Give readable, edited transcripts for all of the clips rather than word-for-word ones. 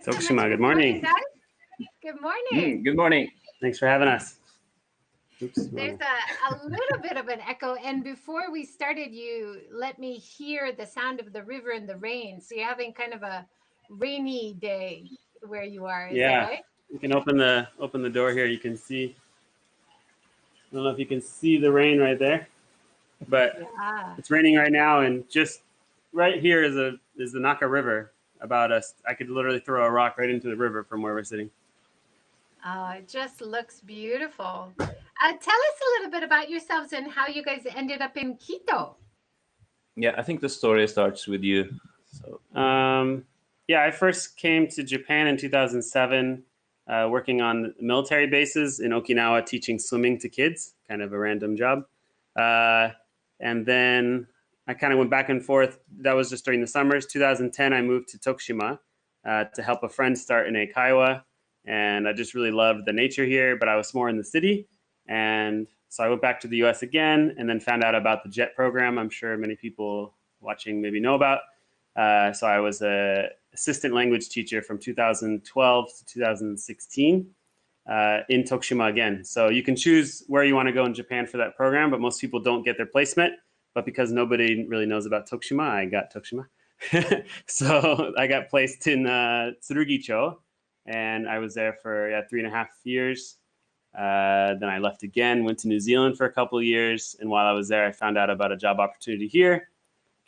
Tokushima, good morning. Guys. Good morning. Good morning. Thanks for having us. Oops, There's a little bit of an echo. And before we started, you let me hear the sound of the river and the rain. So you're having kind of a rainy day where you are. Is that right? You can open the door here. You can see. I don't know if you can see the rain right there, but it's raining right now, and just right here is the Naka River. About us, I could literally throw a rock right into the river from where we're sitting. Oh, it just looks beautiful. Tell us a little bit about yourselves and how you guys ended up in Kito. Yeah, I think the story starts with you. So. I first came to Japan in 2007, working on military bases in Okinawa, teaching swimming to kids, kind of a random job. And then I kind of went back and forth. That was just during the summers. 2010, I moved to Tokushima to help a friend start in Eikaiwa. And I just really loved the nature here, but I was more in the city. And so I went back to the US again and then found out about the JET program. I'm sure many people watching maybe know about. So I was an assistant language teacher from 2012 to 2016 in Tokushima again. So you can choose where you want to go in Japan for that program, but most people don't get their placement. But because nobody really knows about Tokushima, I got Tokushima. So I got placed in Tsurugicho, and I was there for 3.5 years. Then I left again, went to New Zealand for a couple of years. And while I was there, I found out about a job opportunity here.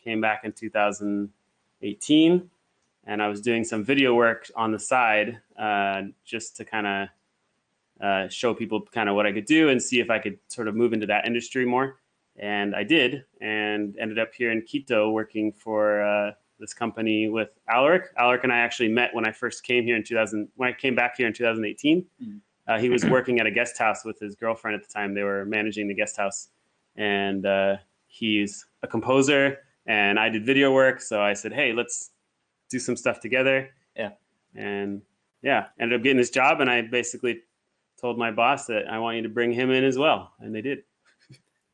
Came back in 2018, and I was doing some video work on the side just to kind of show people kind of what I could do and see if I could sort of move into that industry more. And I did, and ended up here in Quito working for this company with Alrik. Alrik and I actually met when I first came here when I came back here in 2018. He was working at a guest house with his girlfriend at the time. They were managing the guest house, and he's a composer, and I did video work. So I said, hey, let's do some stuff together. And ended up getting this job, and I basically told my boss that I want you to bring him in as well, and they did.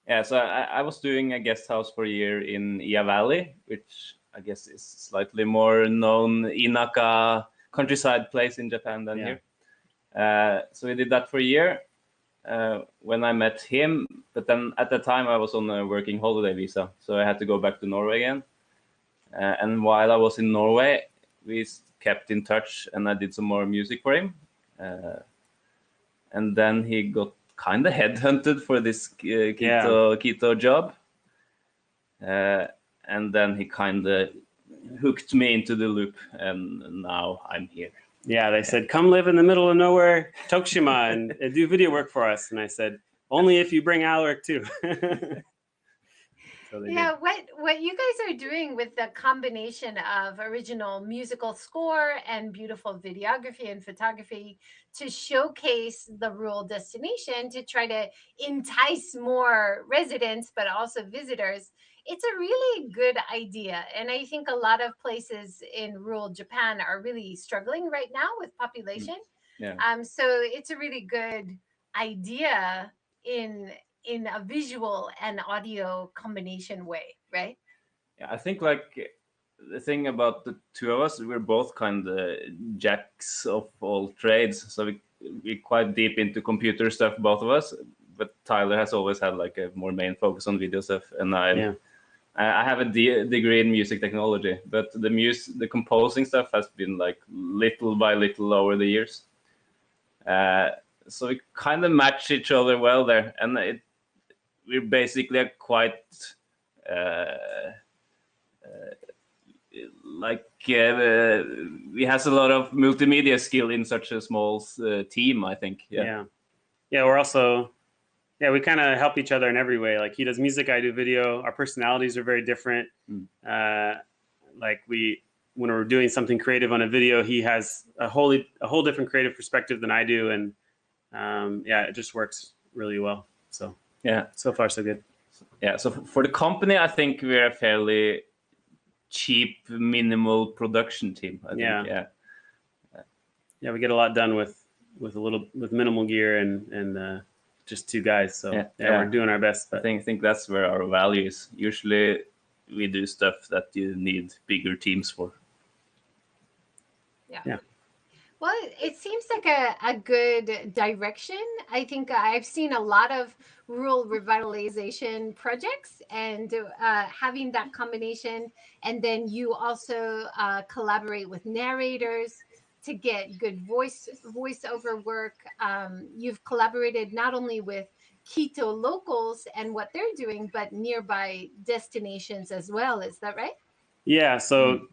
Yeah, so I was doing a guest house for a year in Ia Valley, which I guess is slightly more known Inaka countryside place in Japan than here. So we did that for a year when I met him. But then at the time I was on a working holiday visa, so I had to go back to Norway again. And while I was in Norway, we kept in touch, and I did some more music for him. And then he got kind of headhunted for this Kito job. And then he kind of hooked me into the loop, and now I'm here. Yeah, they said, come live in the middle of nowhere, Tokushima, and do video work for us. And I said, only if you bring Alrik too. So what you guys are doing with the combination of original musical score and beautiful videography and photography to showcase the rural destination, to try to entice more residents, but also visitors, it's a really good idea. And I think a lot of places in rural Japan are really struggling right now with population. So it's a really good idea in a visual and audio combination way, right? Yeah, I think like the thing about the two of us, we're both kind of jacks of all trades. So we're quite deep into computer stuff, both of us. But Tyler has always had like a more main focus on video stuff, and I have a degree in music technology. But the composing stuff has been like little by little over the years. So we kind of match each other well there, and we're basically a quite we has a lot of multimedia skill in such a small team, I think. We're also we kind of help each other in every way. Like he does music, I do video. Our personalities are very different. Like when we're doing something creative on a video, he has a whole different creative perspective than I do, and it just works really well. So so far so good. So for the company, I think we're a fairly cheap, minimal production team. I think. We get a lot done with minimal gear and just two guys. So we're doing our best. But I think that's where our value is. Usually we do stuff that you need bigger teams for. Well, it seems like a good direction. I think I've seen a lot of rural revitalization projects, and having that combination, and then you also collaborate with narrators to get good voiceover work. You've collaborated not only with Quito locals and what they're doing, but nearby destinations as well. Is that right? Yeah, so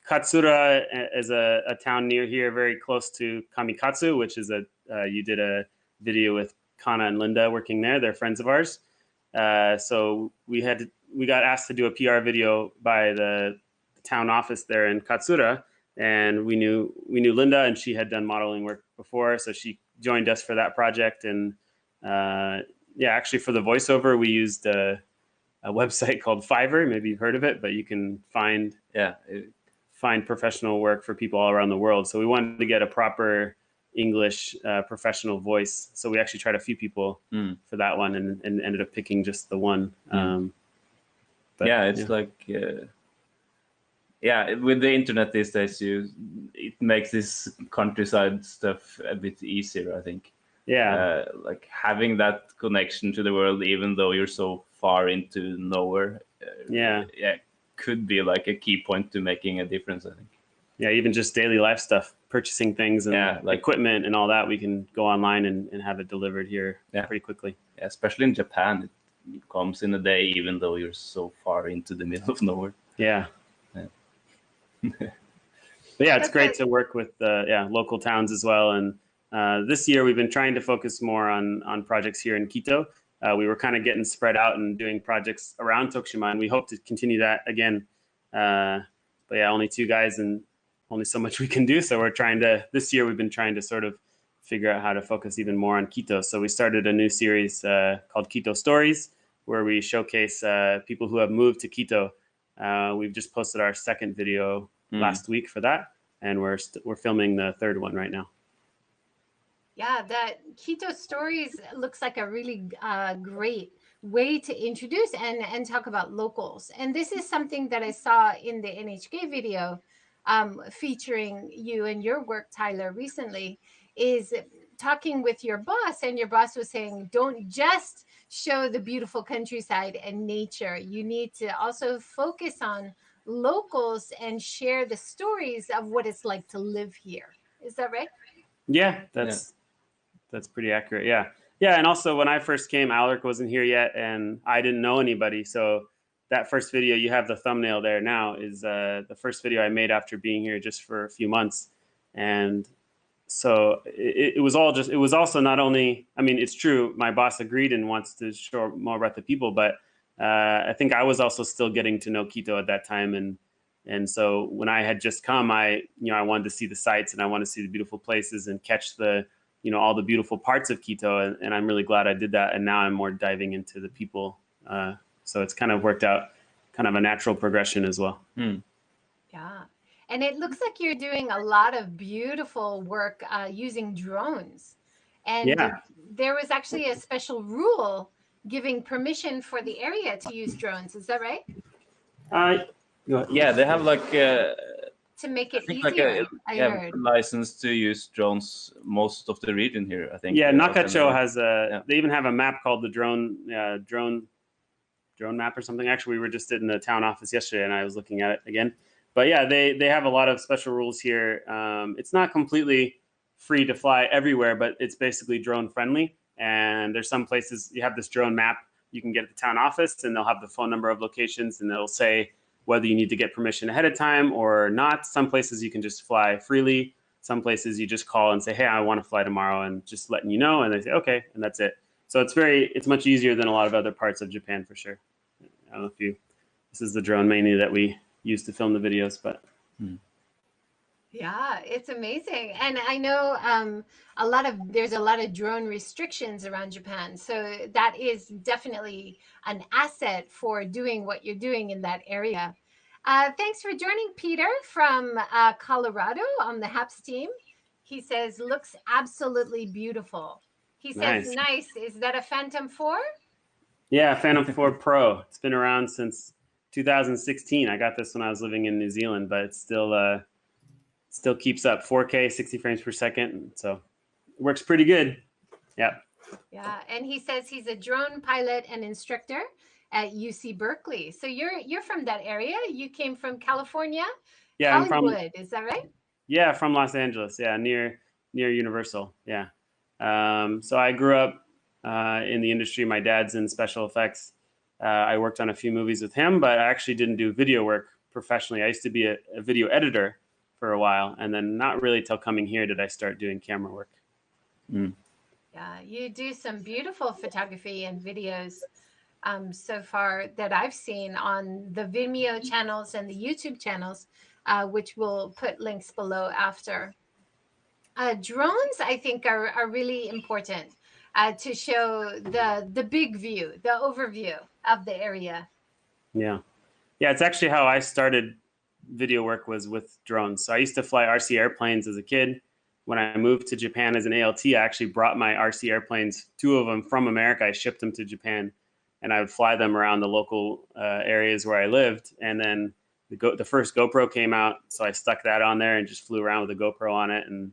Katsura is a town near here, very close to Kamikatsu, which is you did a video with Kana and Linda working there. They're friends of ours. So we got asked to do a PR video by the town office there in Katsura, and we knew Linda, and she had done modeling work before, so she joined us for that project. And yeah, actually for the voiceover, we used a website called Fiverr. Maybe you've heard of it, but you can find professional work for people all around the world. So we wanted to get a proper English professional voice. So we actually tried a few people for that one, and ended up picking just the one. But, yeah, it's like with the internet these days, it makes this countryside stuff a bit easier, I think. Yeah, like having that connection to the world, even though you're so far into nowhere. Could be like a key point to making a difference, I think. Yeah, even just daily life stuff, purchasing things and like equipment and all that, we can go online and have it delivered here pretty quickly. Yeah, especially in Japan, it comes in a day, even though you're so far into the middle of nowhere. Yeah. But yeah, it's great to work with local towns as well. And this year we've been trying to focus more on projects here in Quito. We were kind of getting spread out and doing projects around Tokushima, and we hope to continue that again. But yeah, only 2 guys and only so much we can do. So this year we've been trying to sort of figure out how to focus even more on Quito. So we started a new series called Quito Stories, where we showcase people who have moved to Quito. We've just posted our 2nd video last week for that, and we're filming the 3rd one right now. Yeah, that Quito Stories looks like a really great way to introduce and talk about locals. And this is something that I saw in the NHK video featuring you and your work, Tyler, recently, is talking with your boss, and your boss was saying, don't just show the beautiful countryside and nature. You need to also focus on locals and share the stories of what it's like to live here. Is that right? Yeah, that's pretty accurate. Yeah. And also when I first came, Alrik wasn't here yet, and I didn't know anybody. So that first video, you have the thumbnail there now, is the first video I made after being here just for a few months. And so it was also not only, I mean, it's true, my boss agreed and wants to show more about the people, but I think I was also still getting to know Quito at that time. And so when I had just come, I wanted to see the sights, and I wanted to see the beautiful places and catch all the beautiful parts of Quito. And I'm really glad I did that. And now I'm more diving into the people. So it's kind of worked out, kind of a natural progression as well. Yeah. And it looks like you're doing a lot of beautiful work using drones. And there was actually a special rule giving permission for the area to use drones. Is that right? Yeah, they have like to make it easier. I heard license to use drones most of the region here, I think. Yeah, Nakacho has they even have a map called the drone map or something. Actually, we were just in the town office yesterday, and I was looking at it again. But yeah, they have a lot of special rules here. It's not completely free to fly everywhere, but it's basically drone friendly. And there's some places you have this drone map you can get at the town office, and they'll have the phone number of locations, and they'll say whether you need to get permission ahead of time or not. Some places you can just fly freely. Some places you just call and say, hey, I want to fly tomorrow, and just letting you know. And they say, okay, and that's it. So it's much easier than a lot of other parts of Japan for sure. I don't know if this is the drone mainly that we use to film the videos, but. Yeah, it's amazing. And I know there's a lot of drone restrictions around Japan. So that is definitely an asset for doing what you're doing in that area. Thanks for joining Peter from Colorado on the HAPS team. He says, looks absolutely beautiful. He says, nice. Is that a Phantom 4? Yeah, Phantom 4 Pro. It's been around since 2016. I got this when I was living in New Zealand, but it's still still keeps up 4K, 60 frames per second. So it works pretty good. Yeah. Yeah, and he says he's a drone pilot and instructor at UC Berkeley. So you're from that area. You came from California, Yeah, Hollywood. Is that right? Yeah, from Los Angeles. Yeah, near Universal. Yeah. So I grew up in the industry. My dad's in special effects. I worked on a few movies with him, but I actually didn't do video work professionally. I used to be a video editor for a while, and then not really till coming here did I start doing camera work. Yeah, you do some beautiful photography and videos so far that I've seen on the Vimeo channels and the YouTube channels, which we'll put links below after. Drones, I think, are really important to show the big view, the overview of the area. Yeah. Yeah, it's actually how I started video work, was with drones. So I used to fly RC airplanes as a kid. When I moved to Japan as an ALT, I actually brought my RC airplanes, 2 of them from America. I shipped them to Japan, and I would fly them around the local areas where I lived. And then the first GoPro came out, so I stuck that on there and just flew around with a GoPro on it. And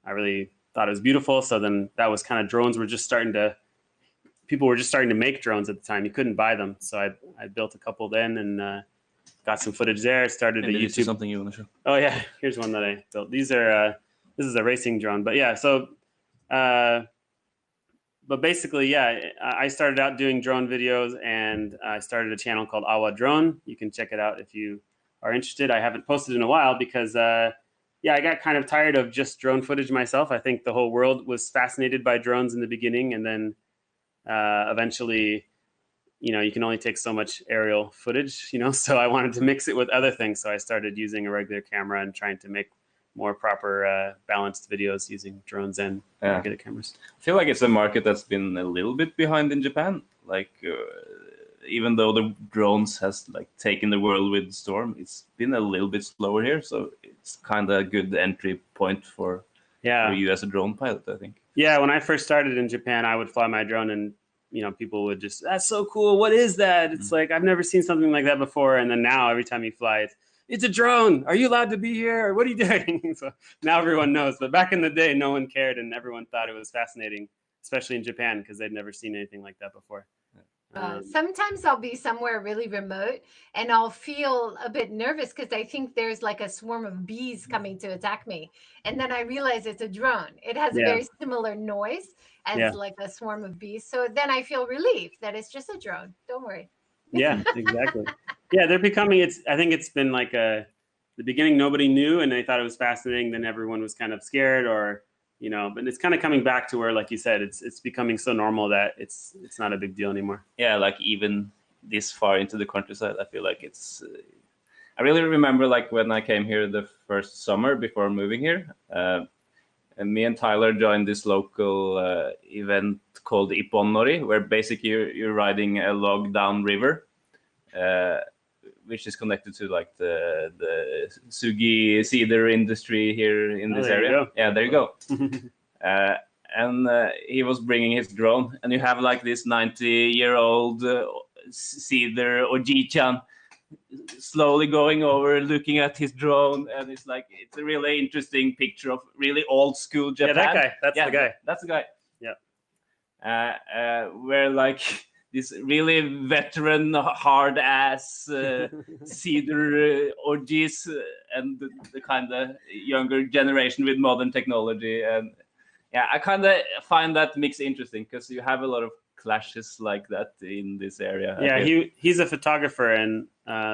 I really thought it was beautiful. So then that was kind of, drones were just starting to, people were just starting to make drones at the time. You couldn't buy them. So I built a couple then and got some footage there. Started a YouTube. Something you want to show? Oh yeah, here's one that I built. These are this is a racing drone, but yeah. So, but basically, yeah, I started out doing drone videos, and I started a channel called Awa Drone. You can check it out if you are interested. I haven't posted in a while because, yeah, I got kind of tired of just drone footage myself. I think the whole world was fascinated by drones in the beginning, and then eventually, you know, you can only take so much aerial footage, you know, so I wanted to mix it with other things. So I started using a regular camera and trying to make more proper balanced videos using drones and regular cameras. I feel like it's a market that's been a little bit behind in Japan. Like, even though the drones has like taken the world with storm, it's been a little bit slower here. So it's kind of a good entry point for you as a drone pilot, I think. Yeah, when I first started in Japan, I would fly my drone and, you know, people would just, that's so cool. What is that? It's like, I've never seen something like that before. And then now every time you fly, it's a drone. Are you allowed to be here? What are you doing? So now everyone knows. But back in the day, no one cared, and everyone thought it was fascinating, especially in Japan, because they'd never seen anything like that before. Sometimes I'll be somewhere really remote and I'll feel a bit nervous because I think there's like a swarm of bees coming to attack me. And then I realize it's a drone. It has a very similar noise as like a swarm of bees. So then I feel relief that it's just a drone. Don't worry. Yeah, exactly. Yeah, they're becoming, I think it's been like the beginning, nobody knew and they thought it was fascinating. Then everyone was kind of scared, or, you know, but it's kind of coming back to where, like you said, it's becoming so normal that it's not a big deal anymore. Yeah, like even this far into the countryside, I feel like it's, I really remember like when I came here the first summer before moving here, and me and Tyler joined this local event called Ipponnori, where basically you're riding a log down river, which is connected to like the Sugi Cedar industry here in this area. Yeah, there you go. And he was bringing his drone, and you have like this 90-year-old Cedar Oji-chan slowly going over, looking at his drone, and it's like, it's a really interesting picture of really old school Japan. Yeah, that guy. That's the guy. That's the guy. Yeah. Where like this really veteran, hard ass Cedar orgies and the kind of younger generation with modern technology. And yeah, I kind of find that mix interesting because you have a lot of clashes like that in this area. Yeah, he's a photographer, and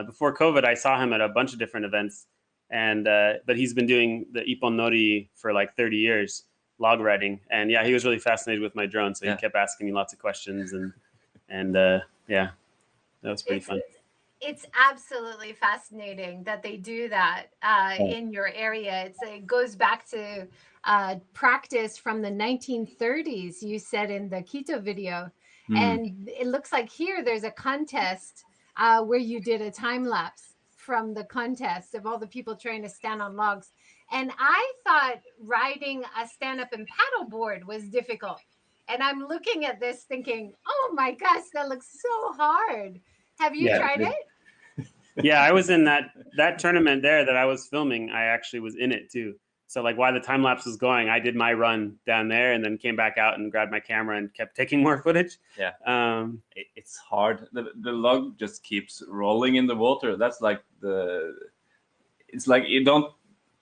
before COVID, I saw him at a bunch of different events. And but he's been doing the Ipponnori for like 30 years, log riding. And yeah, he was really fascinated with my drone, so he kept asking me lots of questions, and yeah, that was pretty fun. It's absolutely fascinating that they do that in your area. It goes back to practice from the 1930s, you said in the Kito video. And it looks like here there's a contest where you did a time lapse from the contest of all the people trying to stand on logs. And I thought riding a stand-up and paddleboard was difficult. And I'm looking at this thinking, oh my gosh, that looks so hard. Have you tried it? Yeah, I was in that tournament there that I was filming. I actually was in it too. So like while the time lapse was going, I did my run down there and then came back out and grabbed my camera and kept taking more footage. Yeah. It's hard. The log just keeps rolling in the water. That's like it's like you don't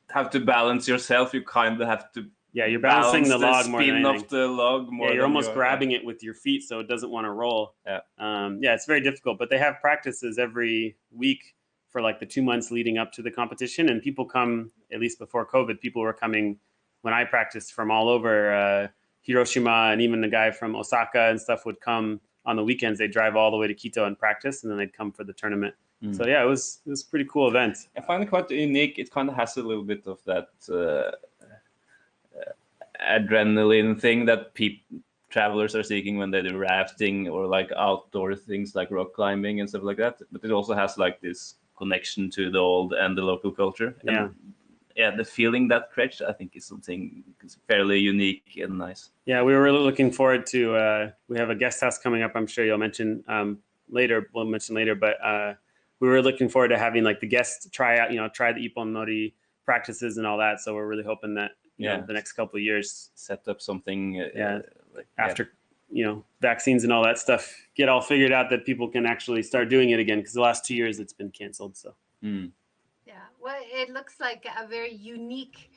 have to balance yourself. You kind of have to. Yeah, you're balancing the log more than spin anything. of the log more. Yeah, you're almost grabbing it with your feet so it doesn't want to roll. Yeah. Yeah, it's very difficult. But they have practices every week for like the 2 months leading up to the competition, and people come, at least before COVID, people were coming when I practiced from all over Hiroshima, and even the guy from Osaka and stuff would come on the weekends. They'd drive all the way to Quito and practice, and then they'd come for the tournament. So yeah, it was a pretty cool event. I find it quite unique. It kind of has a little bit of that adrenaline thing that travelers are seeking when they do rafting or like outdoor things like rock climbing and stuff like that. But it also has like this connection to the old and the local culture. Yeah. And yeah, the feeling that creates, I think, is something fairly unique and nice. Yeah, we were really looking forward to. We have a guest house coming up. I'm sure you'll mention later. We'll mention later, but we were looking forward to having like the guests try out, try the Ippon Nori practices and all that. So we're really hoping that the next couple of years set up something. After vaccines and all that stuff get all figured out, that people can actually start doing it again, because the last 2 years it's been canceled. So. Yeah, well, it looks like a very unique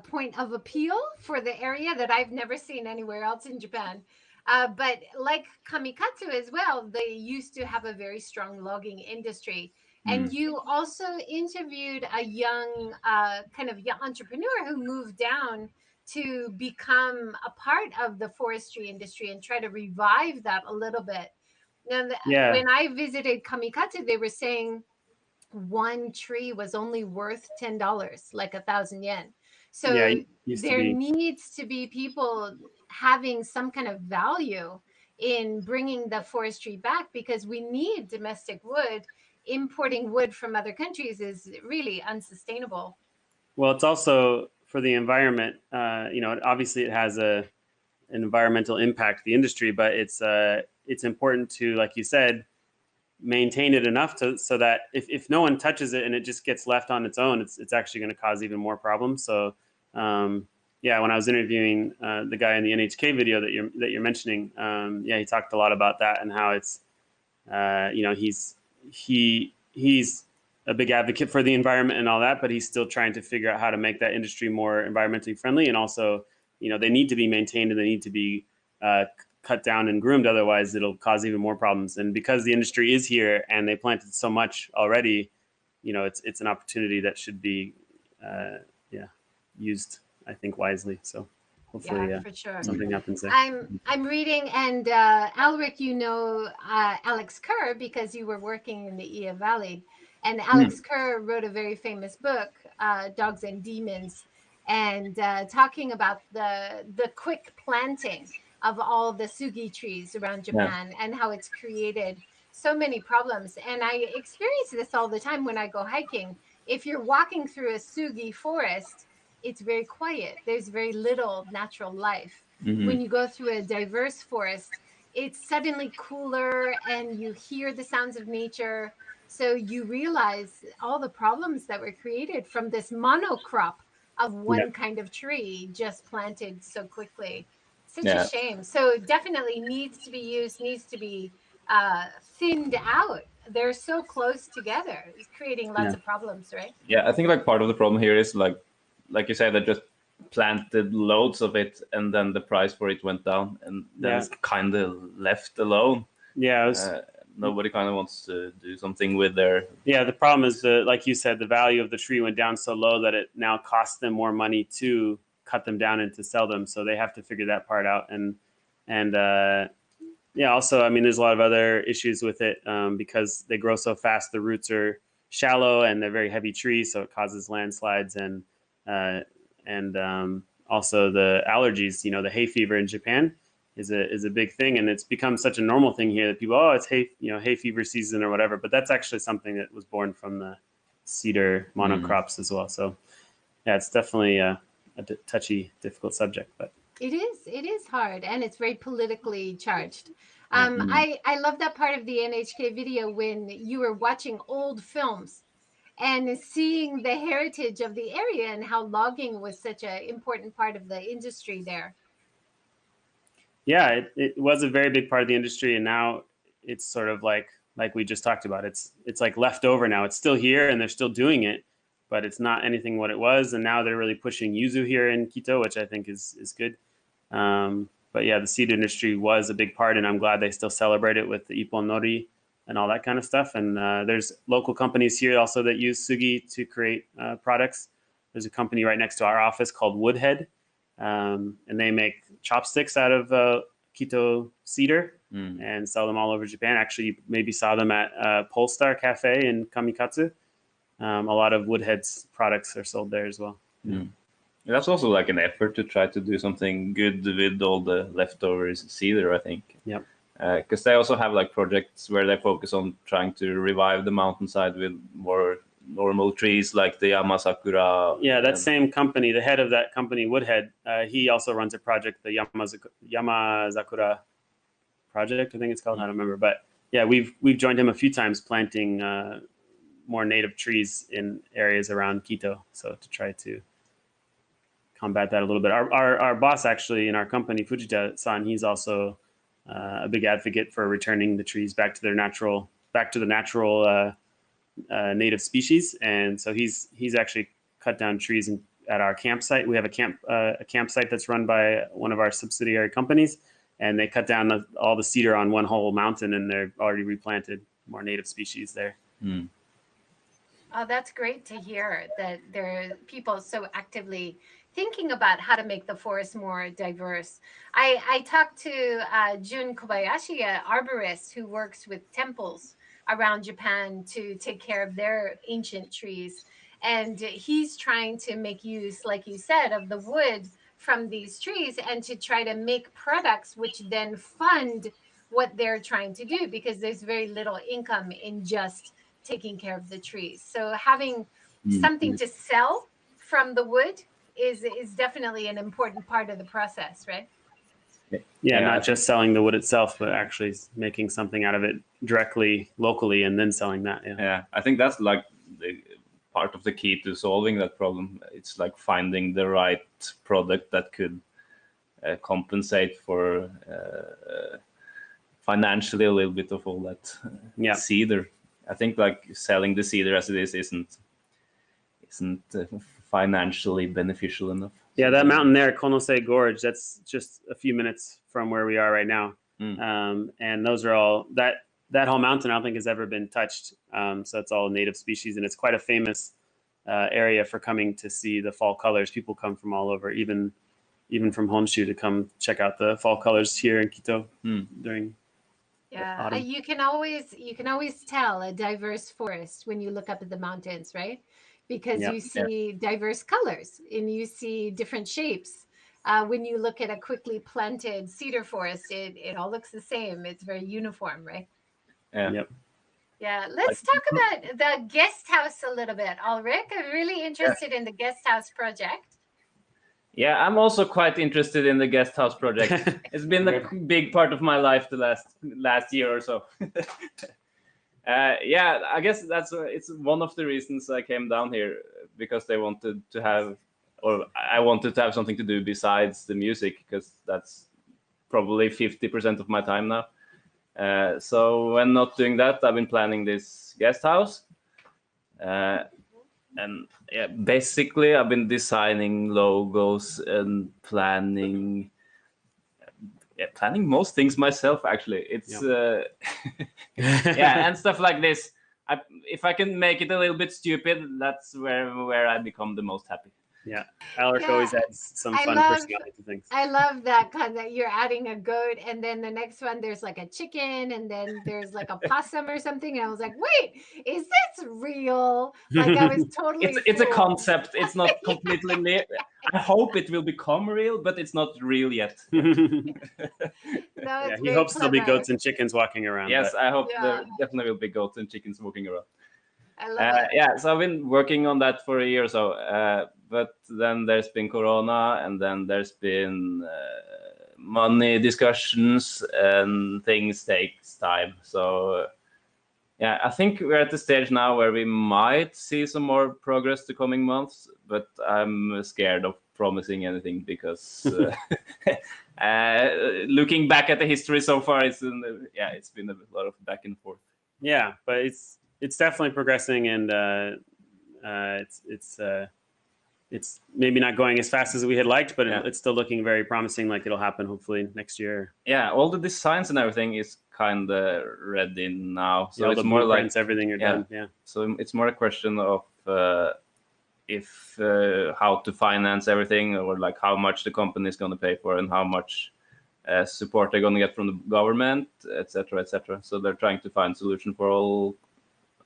point of appeal for the area that I've never seen anywhere else in Japan. But like Kamikatsu as well, they used to have a very strong logging industry. And you also interviewed a young young entrepreneur who moved down to become a part of the forestry industry and try to revive that a little bit. And when I visited Kamikatsu, they were saying one tree was only worth $10, like 1,000 yen. So there needs to be people having some kind of value in bringing the forestry back, because we need domestic wood. Importing wood from other countries is really unsustainable. Well, it's also for the environment. Obviously it has an environmental impact, the industry, but it's important to, like you said, maintain it enough so that if no one touches it and it just gets left on its own, it's actually going to cause even more problems. So when I was interviewing the guy in the NHK video that you're mentioning, he talked a lot about that and how it's he's a big advocate for the environment and all that, but he's still trying to figure out how to make that industry more environmentally friendly. And also, they need to be maintained and they need to be cut down and groomed. Otherwise, it'll cause even more problems. And because the industry is here and they planted so much already, it's an opportunity that should be used, I think, wisely. So hopefully for sure. something happens there. I'm reading, and Alrik, Alex Kerr, because you were working in the Ia Valley. And Alex Kerr wrote a very famous book, Dogs and Demons, and talking about the quick planting of all the sugi trees around Japan and how it's created so many problems. And I experience this all the time when I go hiking. If you're walking through a sugi forest, it's very quiet. There's very little natural life. When you go through a diverse forest, it's suddenly cooler and you hear the sounds of nature. So you realize all the problems that were created from this monocrop of one kind of tree just planted so quickly. Such a shame. So definitely needs to be used, needs to be thinned out. They're so close together. It's creating lots of problems, right? Yeah, I think like part of the problem here is like you said, that just planted loads of it and then the price for it went down and then it's kind of left alone. Nobody kind of wants to do something with their... Yeah, the problem is, like you said, the value of the tree went down so low that it now costs them more money to cut them down and to sell them. So they have to figure that part out. And also, I mean, there's a lot of other issues with it because they grow so fast. The roots are shallow and they're very heavy trees, so it causes landslides and also the allergies. The hay fever in Japan is a big thing, and it's become such a normal thing here that people, it's hay fever season or whatever. But that's actually something that was born from the cedar monocrops as well. So yeah, it's definitely a touchy, difficult subject, but it is hard, and it's very politically charged. I love that part of the NHK video when you were watching old films and seeing the heritage of the area and how logging was such an important part of the industry there. Yeah, it was a very big part of the industry, and now it's sort of like we just talked about. It's like left over now. It's still here, and they're still doing it, but it's not anything what it was. And now they're really pushing yuzu here in Quito, which I think is good. But yeah, the cedar industry was a big part, and I'm glad they still celebrate it with the Ippon Nori and all that kind of stuff. And there's local companies here also that use sugi to create products. There's a company right next to our office called Woodhead, and they make chopsticks out of Quito cedar and sell them all over Japan. Actually, you maybe saw them at Polestar Cafe in Kamikatsu. A lot of Woodhead's products are sold there as well. That's also like an effort to try to do something good with all the leftovers cedar, I think. Yep. Because they also have like projects where they focus on trying to revive the mountainside with more normal trees like the Yamasakura. Yeah, that same company, the head of that company, Woodhead, he also runs a project, the Yamasakura project, I think it's called. I don't remember, but yeah, we've joined him a few times planting more native trees in areas around Quito, so to try to combat that a little bit. Our boss actually in our company, Fujita-san, he's also a big advocate for returning the trees back to the natural native species, and so he's actually cut down trees at our campsite. We have a campsite that's run by one of our subsidiary companies, and they cut down all the cedar on one whole mountain, and they're already replanted more native species there. Oh, that's great to hear that there are people so actively thinking about how to make the forest more diverse. I talked to Jun Kobayashi, an arborist who works with temples around Japan to take care of their ancient trees. And he's trying to make use, like you said, of the wood from these trees and to try to make products which then fund what they're trying to do, because there's very little income in just taking care of the trees. So having something to sell from the wood is definitely an important part of the process, right? Yeah, not just selling the wood itself, but actually making something out of it directly, locally, and then selling that. Yeah, I think that's like the part of the key to solving that problem. It's like finding the right product that could compensate for financially a little bit of all that cedar. I think like selling the cedar as it is isn't financially beneficial enough. Yeah, that mountain there, Konose Gorge, that's just a few minutes from where we are right now. And those are all, that whole mountain I don't think has ever been touched. So it's all native species, and it's quite a famous area for coming to see the fall colors. People come from all over, even from Honshu, to come check out the fall colors here in Quito during autumn. You can always tell a diverse forest when you look up at the mountains, right? Because you see diverse colors and you see different shapes. When you look at a quickly planted cedar forest, it all looks the same. It's very uniform, right? Yeah. Let's talk about the guest house a little bit, Alrik. I'm really interested in the guest house project. Yeah, I'm also quite interested in the guest house project. It's been a big part of my life the last year or so. Yeah, I guess it's one of the reasons I came down here, because they wanted to have, or I wanted to have something to do besides the music, because that's probably 50% of my time now. So when not doing that, I've been planning this guest house. And yeah, basically I've been designing logos and planning most things myself, actually. It's and stuff like this. If I can make it a little bit stupid, that's where I become the most happy. Yeah, Alrik always adds some fun personality to things. I love that kind of, you're adding a goat, and then the next one there's like a chicken, and then there's like a possum or something. And I was like, wait, is this real? Like I was totally. It's a concept. It's not completely real. I hope it will become real, but it's not real yet. He hopes there'll be goats and chickens walking around. Yes, I hope there definitely will be goats and chickens walking around. I love it. Yeah, so I've been working on that for a year or so. but then there's been Corona, and then there's been money discussions, and things takes time. So yeah, I think we're at the stage now where we might see some more progress the coming months, but I'm scared of promising anything because looking back at the history so far, it's been a lot of back and forth. Yeah, but it's definitely progressing, and it's maybe not going as fast as we had liked, but it's still looking very promising. Like it'll happen hopefully next year. Yeah, all the designs and everything is kind of ready now, so Yeah, it's the more like everything are done. Yeah. So it's more a question of how to finance everything, or like how much the company is going to pay for, and how much support they're going to get from the government, etc., etc. So they're trying to find solution for all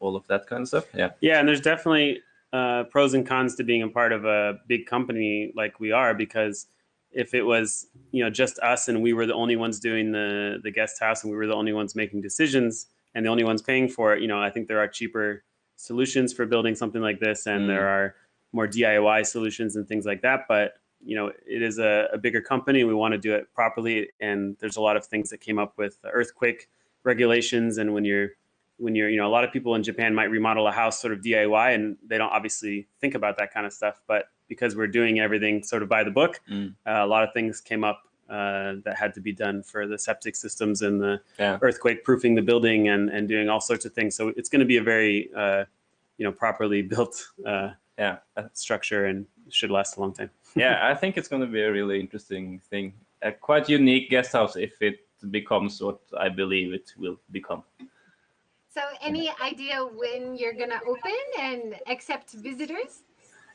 of that kind of stuff. Yeah, and there's definitely pros and cons to being a part of a big company like we are, because if it was just us and we were the only ones doing the guest house and we were the only ones making decisions and the only ones paying for it, I think there are cheaper solutions for building something like this, and there are more DIY solutions and things like that. But it is a bigger company. We want to do it properly, and there's a lot of things that came up with earthquake regulations. And when you're a lot of people in Japan might remodel a house sort of DIY, and they don't obviously think about that kind of stuff. But because we're doing everything sort of by the book, a lot of things came up that had to be done for the septic systems and the earthquake proofing the building and doing all sorts of things. So it's going to be a very properly built structure, and should last a long time. Yeah, I think it's going to be a really interesting thing, a quite unique guest house if it becomes what I believe it will become. So any idea when you're going to open and accept visitors?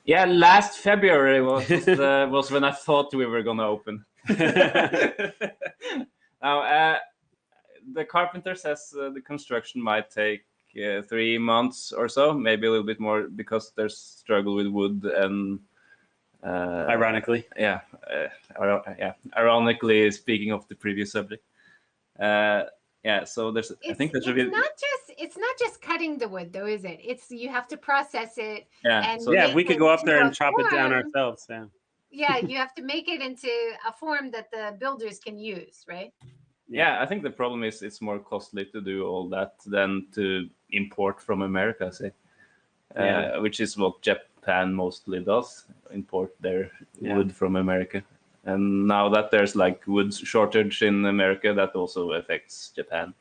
Yeah, last February was when I thought we were going to open. Now, the carpenter says the construction might take 3 months or so, maybe a little bit more, because there's struggle with wood and ironically, ironically, speaking of the previous subject, so there's I think there's it's not just cutting the wood though, is it? It's you have to process it. We could go up there and chop it down ourselves. You have to make it into a form that the builders can use, right? Yeah, I think the problem is it's more costly to do all that than to import from America, say, which is what Japan mostly does, import their wood from America. And now that there's like wood shortage in America, that also affects Japan.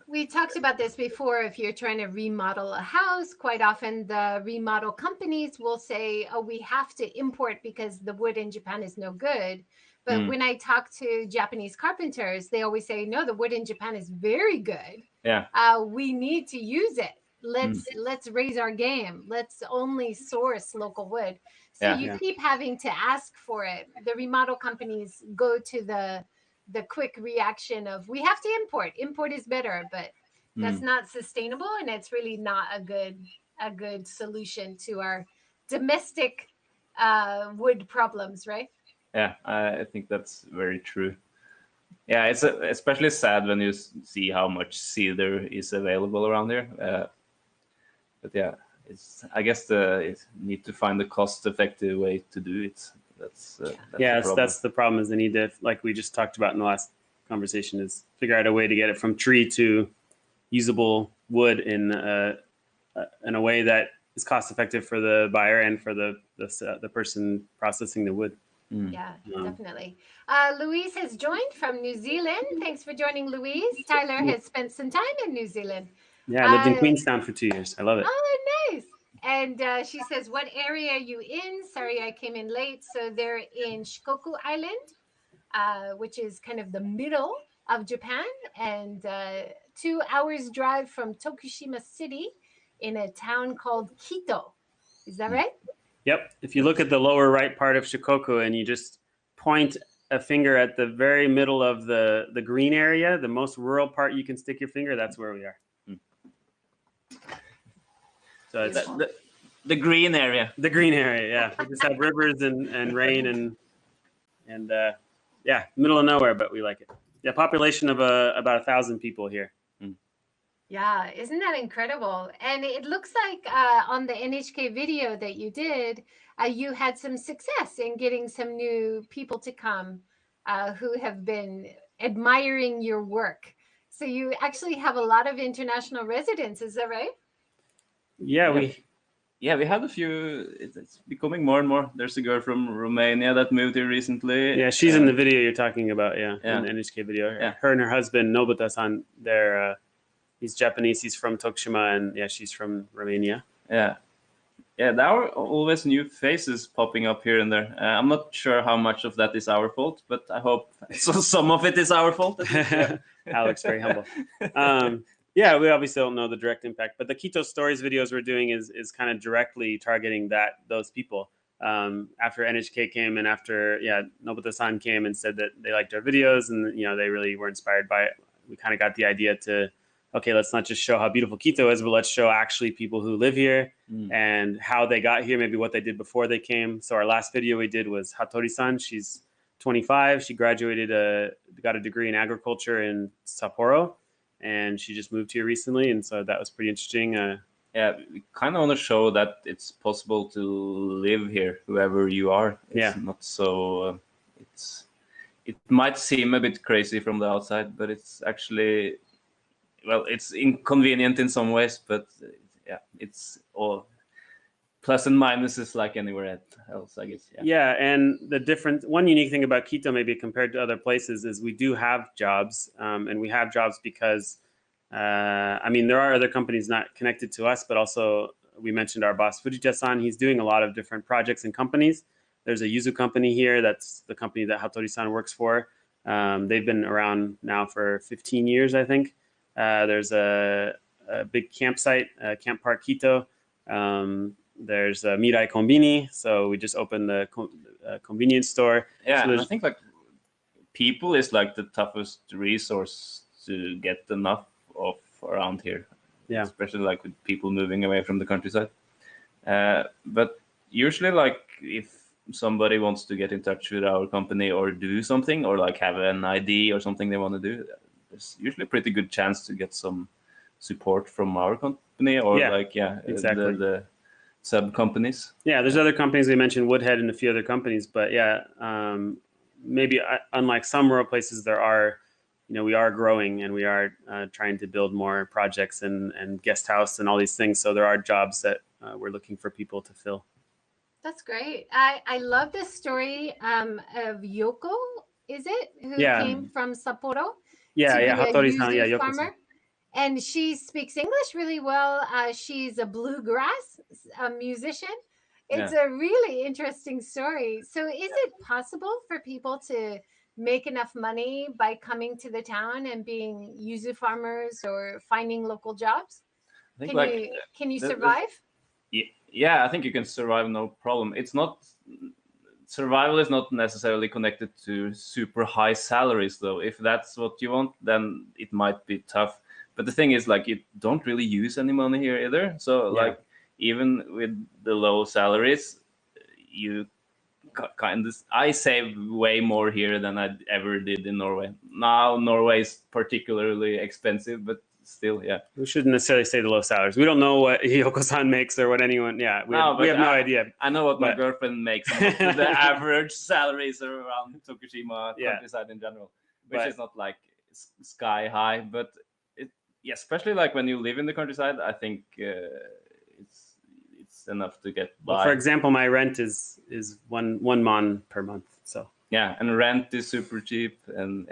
We talked about this before. If you're trying to remodel a house, quite often the remodel companies will say, oh, we have to import because the wood in Japan is no good. But when I talk to Japanese carpenters, they always say, no, the wood in Japan is very good. Yeah. We need to use it. Let's raise our game. Let's only source local wood. So you keep having to ask for it. The remodel companies go to the quick reaction of, we have to import. Import is better, but that's not sustainable, and it's really not a good solution to our domestic wood problems, right? Yeah, I think that's very true. Yeah, it's especially sad when you see how much cedar is available around here. But yeah, I guess you need to find a cost-effective way to do it. That's the problem. Is they need to, like we just talked about in the last conversation, is figure out a way to get it from tree to usable wood in a way that is cost-effective for the buyer and for the person processing the wood. Yeah, definitely. Louise has joined from New Zealand. Thanks for joining, Louise. Tyler has spent some time in New Zealand. Yeah, I lived in Queenstown for 2 years. I love it. Oh, nice. And she says, what area are you in? Sorry, I came in late. So they're in Shikoku Island, which is kind of the middle of Japan, and 2 hours drive from Tokushima City in a town called Kito. Is that right? Yep. If you look at the lower right part of Shikoku and you just point a finger at the very middle of the green area, the most rural part you can stick your finger, that's where we are. So it's the green area. The green area, yeah. We just have rivers and rain and middle of nowhere, but we like it. Yeah, population of about 1,000 people here. Yeah, isn't that incredible? And it looks like on the NHK video that you did, you had some success in getting some new people to come who have been admiring your work. So you actually have a lot of international residents, is that right? Yeah, we had a few. It's becoming more and more. There's a girl from Romania that moved here recently. yeah, she's in the video you're talking about. Yeah, Yeah. in the NHK video. Yeah. Her and her husband Nobutasan. They're he's Japanese. He's from Tokushima, and yeah, she's from Romania. Yeah. Yeah, there are always new faces popping up here and there. I'm not sure how much of that is our fault, but I hope some of it is our fault. Yeah. Alex, very humble. Yeah, we obviously don't know the direct impact, but the Kito Stories videos we're doing is kind of directly targeting those people. After NHK came and after Nobita-san came and said that they liked our videos and they really were inspired by it, we kind of got the idea to, okay, let's not just show how beautiful Quito is, but let's show actually people who live here and how they got here, maybe what they did before they came. So our last video we did was Hattori-san. She's 25. She graduated, got a degree in agriculture in Sapporo, and she just moved here recently. And so that was pretty interesting. Yeah, we kind of want to show that it's possible to live here, whoever you are. It's not so. It might seem a bit crazy from the outside, but it's actually, well, it's inconvenient in some ways, but yeah, it's all plus and minuses like anywhere else, I guess. Yeah, and the different one unique thing about Quito, maybe compared to other places, is we do have jobs, and we have jobs because, I mean, there are other companies not connected to us, but also we mentioned our boss Fujita-san. He's doing a lot of different projects and companies. There's a yuzu company here. That's the company that Hattori-san works for. They've been around now for 15 years, I think. There's a big campsite, Camp Park Quito. There's Mirai Konbini, so we just opened the convenience store. Yeah, so and I think like people is like the toughest resource to get enough of around here. Yeah, especially like with people moving away from the countryside. But usually, like if somebody wants to get in touch with our company or do something or like have an idea or something they want to do, there's usually a pretty good chance to get some support from our company or exactly. the sub companies. Yeah, there's other companies. We mentioned Woodhead and a few other companies, but maybe unlike some rural places, there are, we are growing and we are trying to build more projects and guest house and all these things. So there are jobs that we're looking for people to fill. That's great. I love the story of Yoko, is it? Who came from Sapporo? Yeah, Hattori-san, Yuzu farmer. And she speaks English really well. She's a bluegrass musician. It's a really interesting story. So is it possible for people to make enough money by coming to the town and being yuzu farmers or finding local jobs? Can you survive? Yeah, I think you can survive, no problem. It's not, survival is not necessarily connected to super high salaries, though. If that's what you want, then it might be tough. But the thing is, like, you don't really use any money here either. So, like, even with the low salaries, you I save way more here than I ever did in Norway. Now, Norway is particularly expensive, but still, yeah. We shouldn't necessarily say the low salaries. We don't know what Yoko-san makes or what anyone. Yeah, we have no idea. I know what my girlfriend makes. The average salaries are around Tokushima countryside in general, which is not like sky high, but especially like when you live in the countryside, I think it's enough to get by. Well, for example, my rent is one mon per month. So yeah, and rent is super cheap, and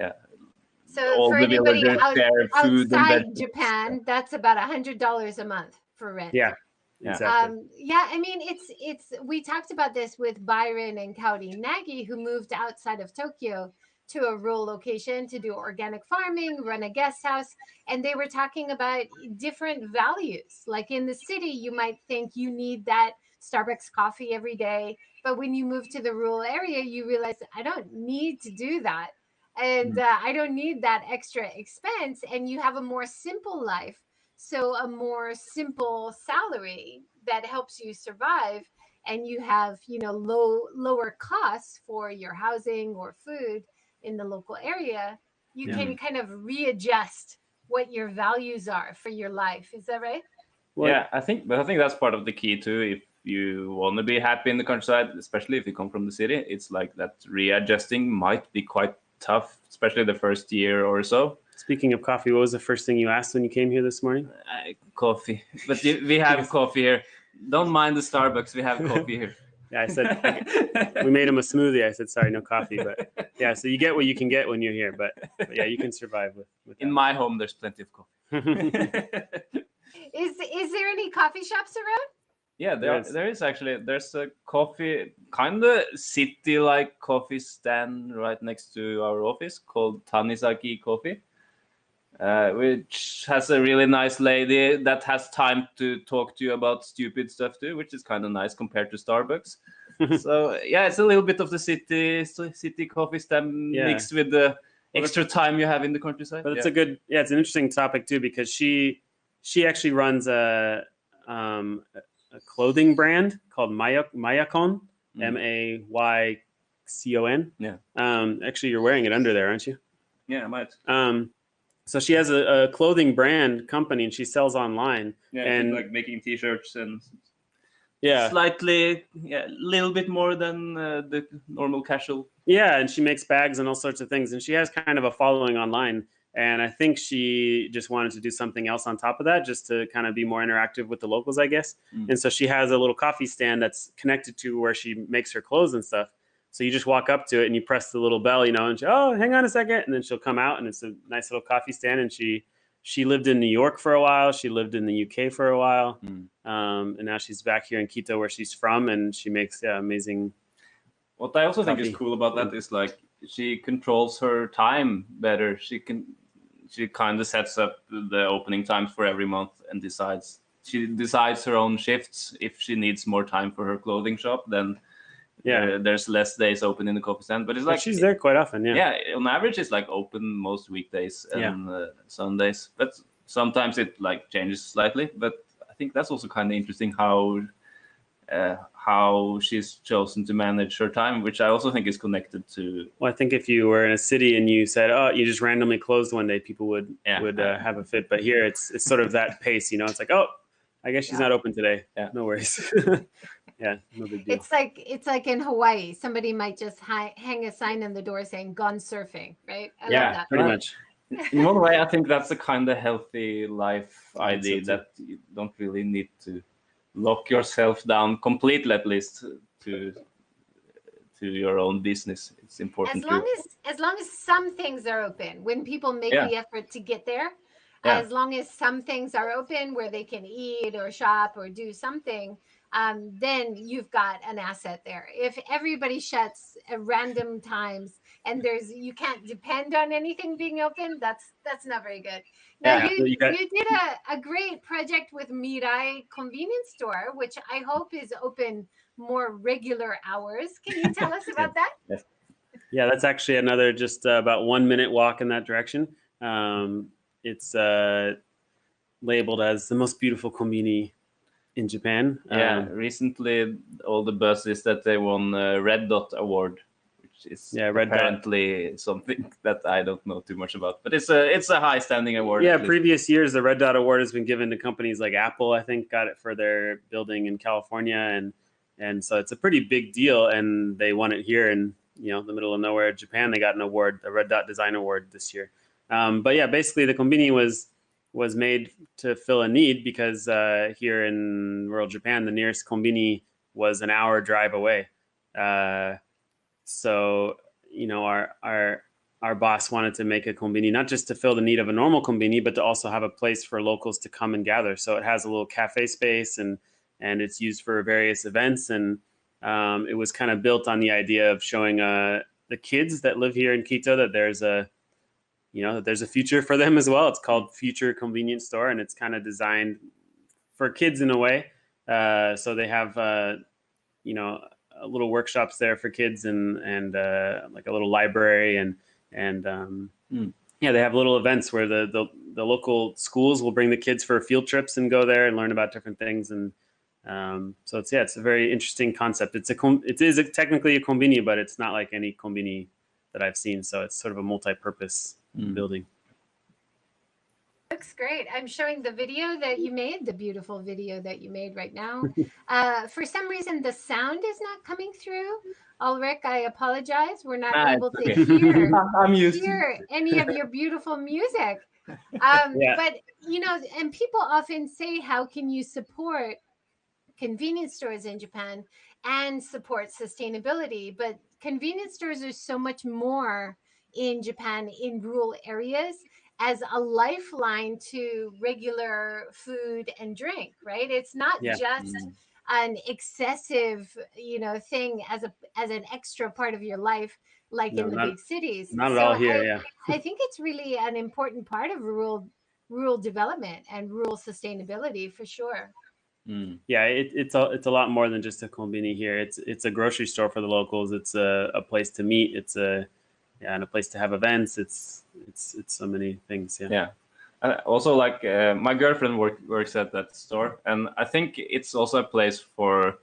so for anybody outside Japan, that's about $100 a month for rent. Yeah, exactly. I mean, it's. We talked about this with Byron and Kaori Nagi, who moved outside of Tokyo to a rural location to do organic farming, run a guest house, and they were talking about different values. Like in the city, you might think you need that Starbucks coffee every day, but when you move to the rural area, you realize I don't need to do that. And I don't need that extra expense. And you have a more simple life. So a more simple salary that helps you survive. And you have, lower costs for your housing or food in the local area. You can kind of readjust what your values are for your life. Is that right? Well, yeah, I think that's part of the key too. If you want to be happy in the countryside, especially if you come from the city, it's like that readjusting might be quite tough, especially the first year or so. Speaking of coffee, what was the first thing you asked when you came here this morning? Coffee, but we have coffee here. Don't mind the Starbucks. We have coffee here. Yeah, I said we made him a smoothie. I said sorry, no coffee, but yeah. So you get what you can get when you're here, but yeah, you can survive with In my home, there's plenty of coffee. Is there any coffee shops around? Yeah, there is actually. There's a coffee, kind of city-like coffee stand right next to our office called Tanisaki Coffee, which has a really nice lady that has time to talk to you about stupid stuff too, which is kind of nice compared to Starbucks. So yeah, it's a little bit of the city coffee stand mixed with the extra time you have in the countryside. But it's it's an interesting topic too, because she actually runs a clothing brand called Mayacon, Maycon. Yeah. Actually, you're wearing it under there, aren't you? Yeah, I might. So she has a clothing brand company, and she sells online. Yeah, and like making T-shirts and yeah, slightly, a little bit more than the normal casual. Yeah, and she makes bags and all sorts of things, and she has kind of a following online. And I think she just wanted to do something else on top of that, just to kind of be more interactive with the locals, I guess. And so she has a little coffee stand that's connected to where she makes her clothes and stuff. So you just walk up to it and you press the little bell, and she, oh, hang on a second. And then she'll come out, and it's a nice little coffee stand. And she lived in New York for a while. She lived in the UK for a while. And now she's back here in Quito, where she's from, and she makes amazing. What I also think coffee. is cool about that is like she controls her time better. She kind of sets up the opening times for every month and she decides her own shifts. If she needs more time for her clothing shop, then there's less days open in the coffee stand. But it's like she's there quite often. Yeah, on average it's like open most weekdays and Sundays. But sometimes it like changes slightly. But I think that's also kind of interesting how she's chosen to manage her time, which I also think is connected to. Well, I think if you were in a city and you said, "Oh, you just randomly closed one day," people would have a fit. But here, it's sort of that pace. It's like, oh, I guess she's not open today. Yeah, no worries. Yeah, no big deal. It's like in Hawaii, somebody might just hang a sign on the door saying "Gone surfing," right? I love that. Pretty much. In one way, I think that's a kind of healthy life idea that you don't really need to lock yourself down completely, at least to your own business. It's important as long as some things are open, when people make the effort to get there, as long as some things are open where they can eat or shop or do something, then you've got an asset there. If everybody shuts at random times and you can't depend on anything being open, that's not very good. Now you did a great project with Mirai convenience store, which I hope is open more regular hours. Can you tell us about that? Yeah, that's actually another just about 1 minute walk in that direction. It's labeled as the most beautiful konbini in Japan. Recently all the buses that they won Red Dot Award, which is apparently something that I don't know too much about, but it's a high standing award. Yeah, previous years the Red Dot Award has been given to companies like Apple. I think got it for their building in California, and so it's a pretty big deal. And they won it here in the middle of nowhere, Japan. They got an award, the Red Dot Design Award this year. But yeah, basically the konbini was made to fill a need because here in rural Japan, the nearest konbini was an hour drive away. So our boss wanted to make a konbini not just to fill the need of a normal konbini, but to also have a place for locals to come and gather. So it has a little cafe space and it's used for various events. And it was kind of built on the idea of showing the kids that live here in Quito that there's a future for them as well. It's called Future Convenience Store, and it's kind of designed for kids in a way. So they have, little workshops there for kids and like a little library and they have little events where the local schools will bring the kids for field trips and go there and learn about different things. And so it's a very interesting concept. It is technically a konbini, but it's not like any konbini that I've seen. So it's sort of a multi-purpose building. Looks great. I'm showing the video that you made, the beautiful video that you made right now. For some reason, the sound is not coming through. Alrik, I apologize. We're not able to okay. hear I'm used to any of your beautiful music. Yeah. But, you know, and people often say, how can you support convenience stores in Japan and support sustainability? But convenience stores are so much more in Japan in rural areas as a lifeline to regular food and drink, right? It's not Yeah. just an excessive, you know, thing as an extra part of your life like No, in the big cities. not at So all here. Yeah. I think it's really an important part of rural development and rural sustainability for sure. Yeah, it's a lot more than just a Konbini here. It's a grocery store for the locals. It's a place to meet. It's and a place to have events. It's so many things. Yeah. Yeah. Also, like my girlfriend works at that store, and I think it's also a place for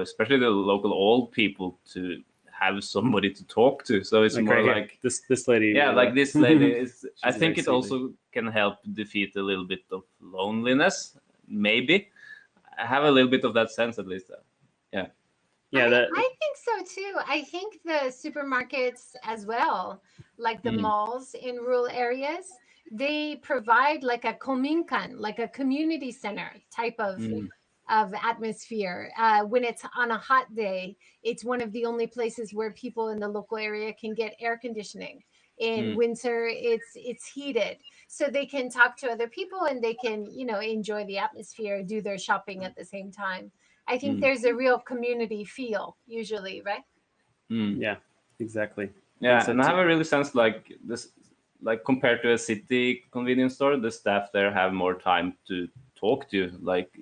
especially the local old people to have somebody to talk to. So it's Like more right like this lady. yeah, like this lady is. I She's a think very it sweet also can help defeat a little bit of loneliness. Maybe I have a little bit of that sense at least. Yeah. Yeah, I think so too. I think the supermarkets as well, like the malls in rural areas, they provide like a kominkan, like a community center type of atmosphere. When it's on a hot day, it's one of the only places where people in the local area can get air conditioning. In winter, it's heated, so they can talk to other people and they can, you know, enjoy the atmosphere, do their shopping at the same time. I think there's a real community feel usually, right? Yeah, exactly. Yeah, so and I have a really sense like this, like compared to a city convenience store, the staff there have more time to talk to you. Like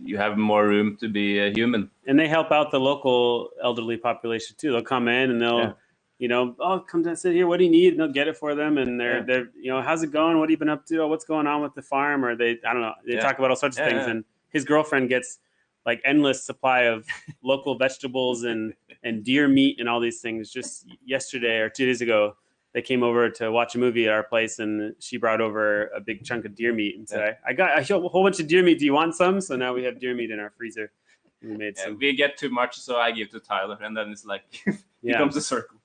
you have more room to be a human. And they help out the local elderly population too. They'll come in and they'll, you know, oh, come down, sit here. What do you need? And they'll get it for them. And they're, you know, how's it going? What have you been up to? Oh, what's going on with the farm? Or I don't know. They talk about all sorts of things. And his girlfriend gets like endless supply of local vegetables and deer meat and all these things. Just yesterday or 2 days ago, they came over to watch a movie at our place, and she brought over a big chunk of deer meat and said, I got a whole bunch of deer meat. Do you want some? So now we have deer meat in our freezer. We made some. We get too much, so I give to Tyler, and then it's like becomes a circle.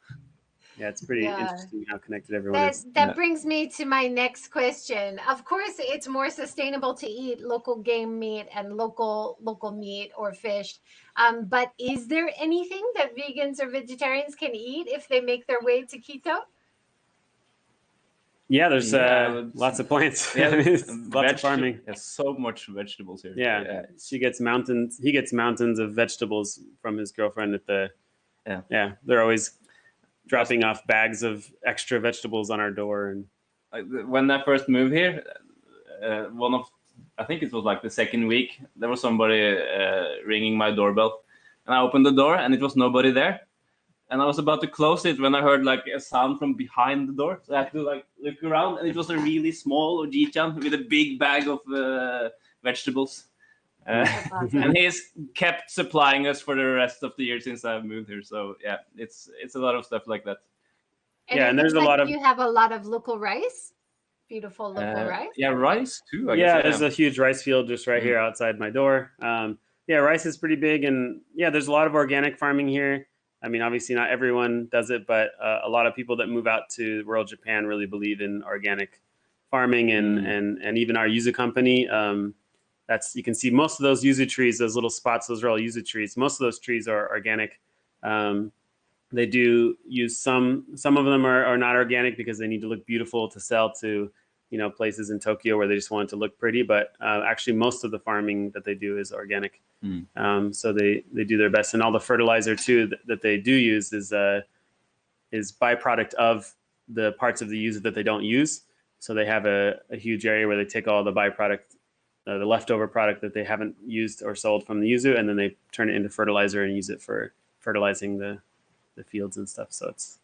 Yeah, it's pretty interesting how connected everyone is. That brings me to my next question. Of course, it's more sustainable to eat local game meat and local meat or fish. But is there anything that vegans or vegetarians can eat if they make their way to Kito? Yeah, there's lots of plants. Lots of farming. There's so much vegetables here. Yeah, he gets mountains of vegetables from his girlfriend at the. Yeah, they're always dropping off bags of extra vegetables on our door. And when I first moved here, I think it was like the second week, there was somebody ringing my doorbell, and I opened the door and it was nobody there. And I was about to close it when I heard like a sound from behind the door. So I had to like look around, and it was a really small Oji-chan with a big bag of vegetables. And he's kept supplying us for the rest of the year since I've moved here. So yeah, it's a lot of stuff like that. And there's a lot of. You have a lot of local rice, beautiful local rice. Yeah, rice too. I guess, guess, there's a huge rice field just right here outside my door. Rice is pretty big, and there's a lot of organic farming here. I mean, obviously not everyone does it, but a lot of people that move out to rural Japan really believe in organic farming, and even our yuzu company. You can see most of those yuzu trees, those little spots, those are all yuzu trees. Most of those trees are organic. They do use some of them are not organic because they need to look beautiful to sell to, places in Tokyo where they just want it to look pretty. But actually, most of the farming that they do is organic. So they do their best, and all the fertilizer too that they do use is byproduct of the parts of the yuzu that they don't use. So they have a huge area where they take all the byproduct, the leftover product that they haven't used or sold from the yuzu, and then they turn it into fertilizer and use it for fertilizing the fields and stuff. So it's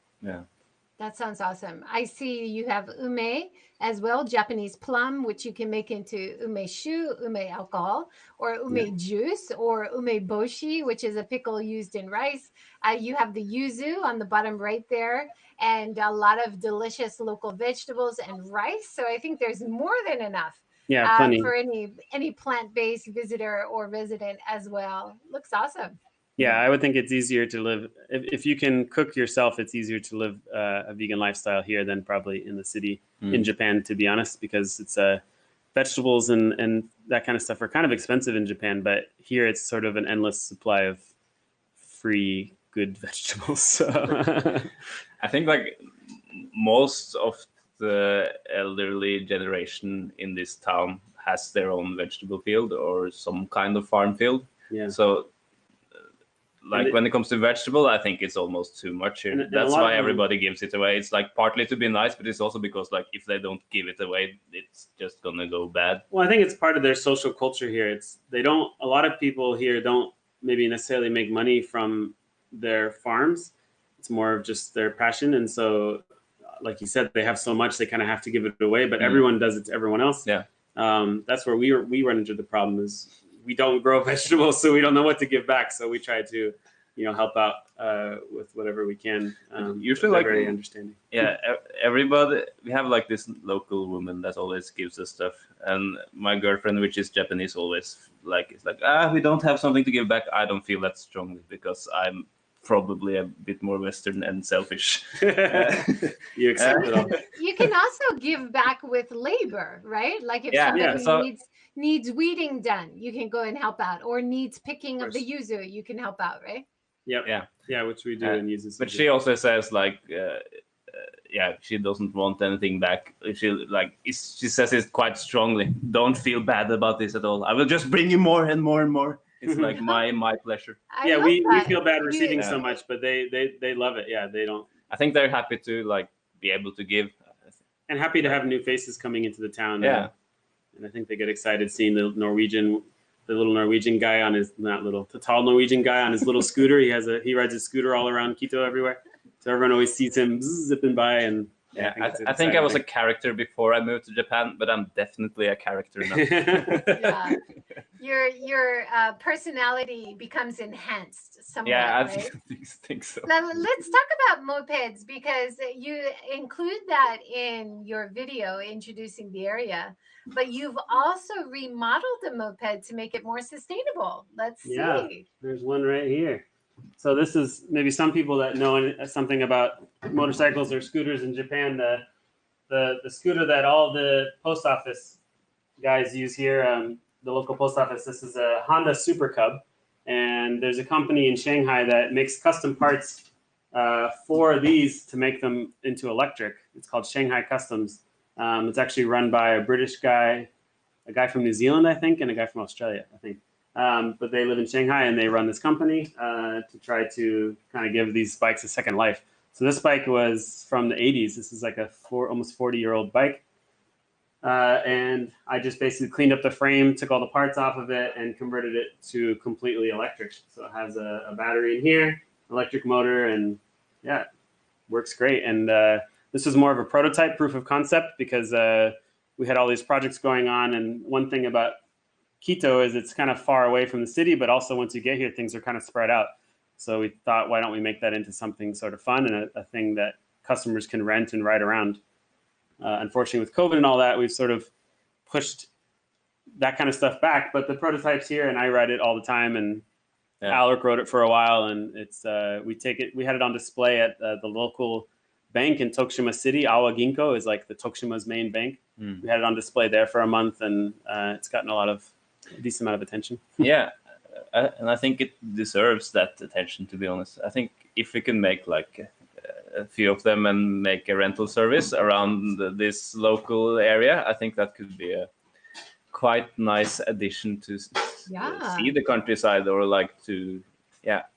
That sounds awesome. I see you have ume as well, Japanese plum, which you can make into umeshu, ume alcohol, or ume juice, or ume boshi, which is a pickle used in rice. You have the yuzu on the bottom right there, and a lot of delicious local vegetables and rice. So I think there's more than enough Yeah, plenty. for any plant-based visitor or resident as well. Looks awesome. Yeah, I would think it's easier to live if you can cook yourself. It's easier to live a vegan lifestyle here than probably in the city in Japan, to be honest, because it's vegetables and that kind of stuff are kind of expensive in Japan, but here it's sort of an endless supply of free good vegetables. So I think like most of the elderly generation in this town has their own vegetable field or some kind of farm field. Yeah. So like when it comes to vegetable, I think it's almost too much here. That's why everybody gives it away. It's like partly to be nice, but it's also because like if they don't give it away, it's just gonna go bad. Well, I think it's part of their social culture here. A lot of people here don't maybe necessarily make money from their farms. It's more of just their passion. And so, like you said, they have so much, they kind of have to give it away, but everyone does it to everyone else. Yeah. That's where we run into the problem is we don't grow vegetables, so we don't know what to give back. So we try to, help out with whatever we can. Usually, like very understanding. Yeah, everybody. We have like this local woman that always gives us stuff, and my girlfriend, which is Japanese, always it's like we don't have something to give back. I don't feel that strongly because I'm probably a bit more Western and selfish. You accept it all. You can also give back with labor, right? Like if somebody needs weeding done, you can go and help out, or needs picking of the yuzu, you can help out, right? Yep. Yeah, which we do and uses. But she also says she doesn't want anything back. She says it quite strongly. Don't feel bad about this at all. I will just bring you more and more and more. It's like my pleasure. We feel bad receiving so much, but they love it. Yeah, they don't. I think they're happy to be able to give, and happy to have new faces coming into the town. Yeah, and I think they get excited seeing the little Norwegian guy on his the tall Norwegian guy on his little scooter. He rides a scooter all around Quito everywhere, so everyone always sees him zipping by. And I think I was a character before I moved to Japan, but I'm definitely a character now. Yeah. Your personality becomes enhanced somewhat. Yeah, I right? think so. Now, let's talk about mopeds, because you include that in your video introducing the area, but you've also remodeled the moped to make it more sustainable. Let's see. There's one right here. So this is maybe some people that know something about motorcycles or scooters in Japan. The scooter that all the post office guys use here, the local post office. This is a Honda Super Cub, and there's a company in Shanghai that makes custom parts for these to make them into electric. It's called Shanghai Customs. It's actually run by a British guy, a guy from New Zealand, I think, and a guy from Australia, I think. But they live in Shanghai and they run this company to try to kind of give these bikes a second life. So this bike was from the 80s. This is like a almost 40-year-old bike. And I just basically cleaned up the frame, took all the parts off of it, and converted it to completely electric. So it has a battery in here, electric motor, and it works great. And this was more of a prototype proof of concept because we had all these projects going on. And one thing about Quito is it's kind of far away from the city, but also once you get here, things are kind of spread out. So we thought, why don't we make that into something sort of fun and a thing that customers can rent and ride around. Unfortunately, with COVID and all that, we've sort of pushed that kind of stuff back. But the prototype's here, and I ride it all the time. And Alrik rode it for a while, and it's we had it on display at the local bank in Tokushima City. Awa Ginko is like the Tokushima's main bank. We had it on display there for a month, and it's gotten a decent amount of attention. Yeah, and I think it deserves that attention, to be honest. I think if we can make a few of them and make a rental service around this local area, I think that could be a quite nice addition to see the countryside, or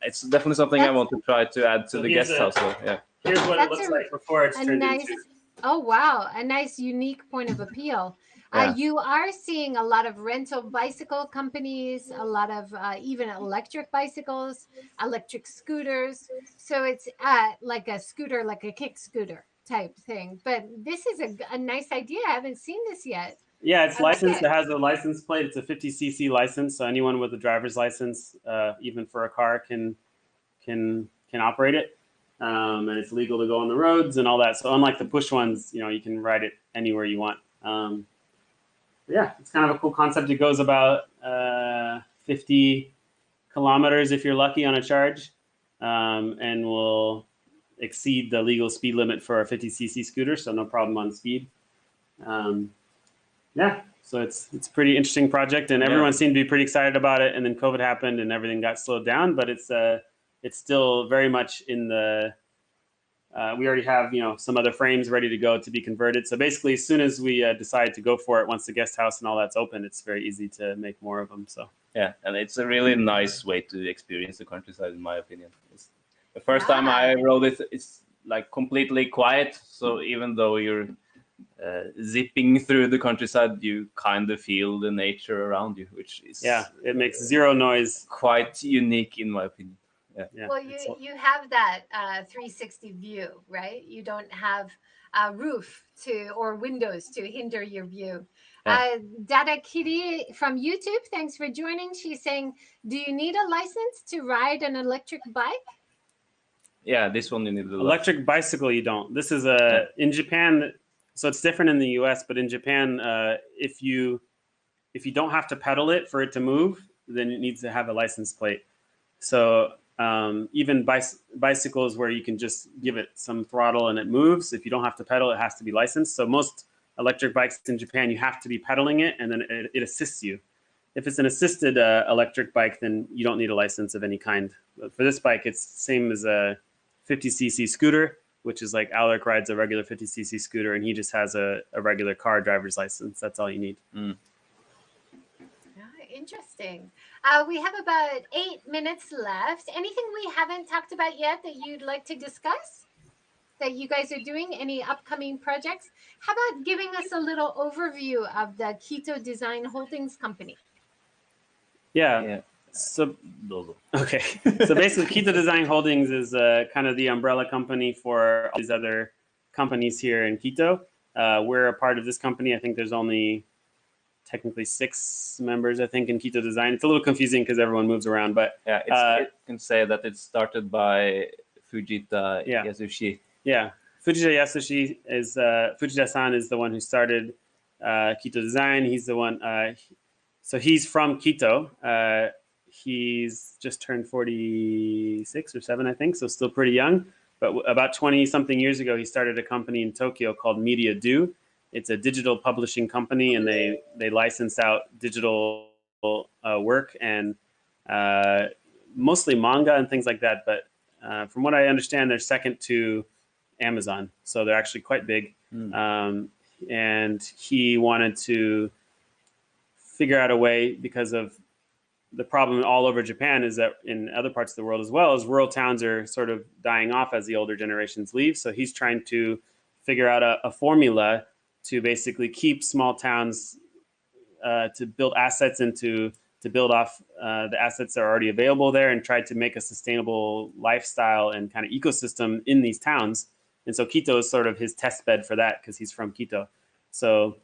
it's definitely something I want to try to add to the guest house. Here's what it looks like before it's turned into. Oh, wow. A nice, unique point of appeal. Yeah. You are seeing a lot of rental bicycle companies, a lot of even electric bicycles, electric scooters. So it's like a scooter, like a kick scooter type thing. But this is a nice idea. I haven't seen this yet. Yeah, it's I like licensed. it. It has a license plate. It's a 50cc license, so anyone with a driver's license, even for a car, can operate it. And it's legal to go on the roads and all that. So unlike the push ones, you can ride it anywhere you want. Yeah, it's kind of a cool concept. It goes about 50 kilometers if you're lucky on a charge, and will exceed the legal speed limit for a 50cc scooter, so no problem on speed. Yeah, so it's a pretty interesting project, and everyone seemed to be pretty excited about it. And then COVID happened, and everything got slowed down. But it's still very much in the. We already have some other frames ready to go to be converted. So basically, as soon as we decide to go for it, once the guest house and all that's open, it's very easy to make more of them. So yeah, and it's a really nice way to experience the countryside, in my opinion. The first time I rode it, it's like completely quiet. So even though you're zipping through the countryside, you kind of feel the nature around you, which is it makes zero noise. Quite unique, in my opinion. Yeah. Well, you have that 360 view, right? You don't have a roof or windows to hinder your view. Dada Kitty from YouTube, thanks for joining. She's saying, do you need a license to ride an electric bike? Yeah, this one you need the electric bicycle. You don't. This is in Japan. So it's different in the US, but in Japan, if you don't have to pedal it for it to move, then it needs to have a license plate. So even bicycles where you can just give it some throttle and it moves, if you don't have to pedal, it has to be licensed. So most electric bikes in Japan, you have to be pedaling it, and then it assists you. If it's an assisted electric bike, then you don't need a license of any kind. But for this bike, it's the same as a 50cc scooter, which is like Alrik rides a regular 50cc scooter, and he just has a regular car driver's license. That's all you need. Interesting. We have about 8 minutes left. Anything we haven't talked about yet that you'd like to discuss that you guys are doing? Any upcoming projects? How about giving us a little overview of the Kito Design Holdings company? Yeah. So okay. So basically, Kito Design Holdings is kind of the umbrella company for all these other companies here in Quito. We're a part of this company. I think there's only technically 6 members, I think, in Kito Design. It's a little confusing because everyone moves around, but you can say that it's started by Fujita Yasushi. Yeah, Fujita Yasushi is Fujita-san is the one who started Kito Design. He's the one. So he's from Quito. He's just turned 46 or 7, I think, so still pretty young. But about 20-something years ago, he started a company in Tokyo called Media Do. It's a digital publishing company, and they license out digital work and mostly manga and things like that. But from what I understand, they're second to Amazon, so they're actually quite big. And he wanted to figure out a way, because of the problem all over Japan is that in other parts of the world as well, as rural towns are sort of dying off as the older generations leave. So he's trying to figure out a formula to basically keep small towns, to build assets and to build off the assets that are already available there, and try to make a sustainable lifestyle and kind of ecosystem in these towns. And so Quito is sort of his test bed for that, because he's from Quito. So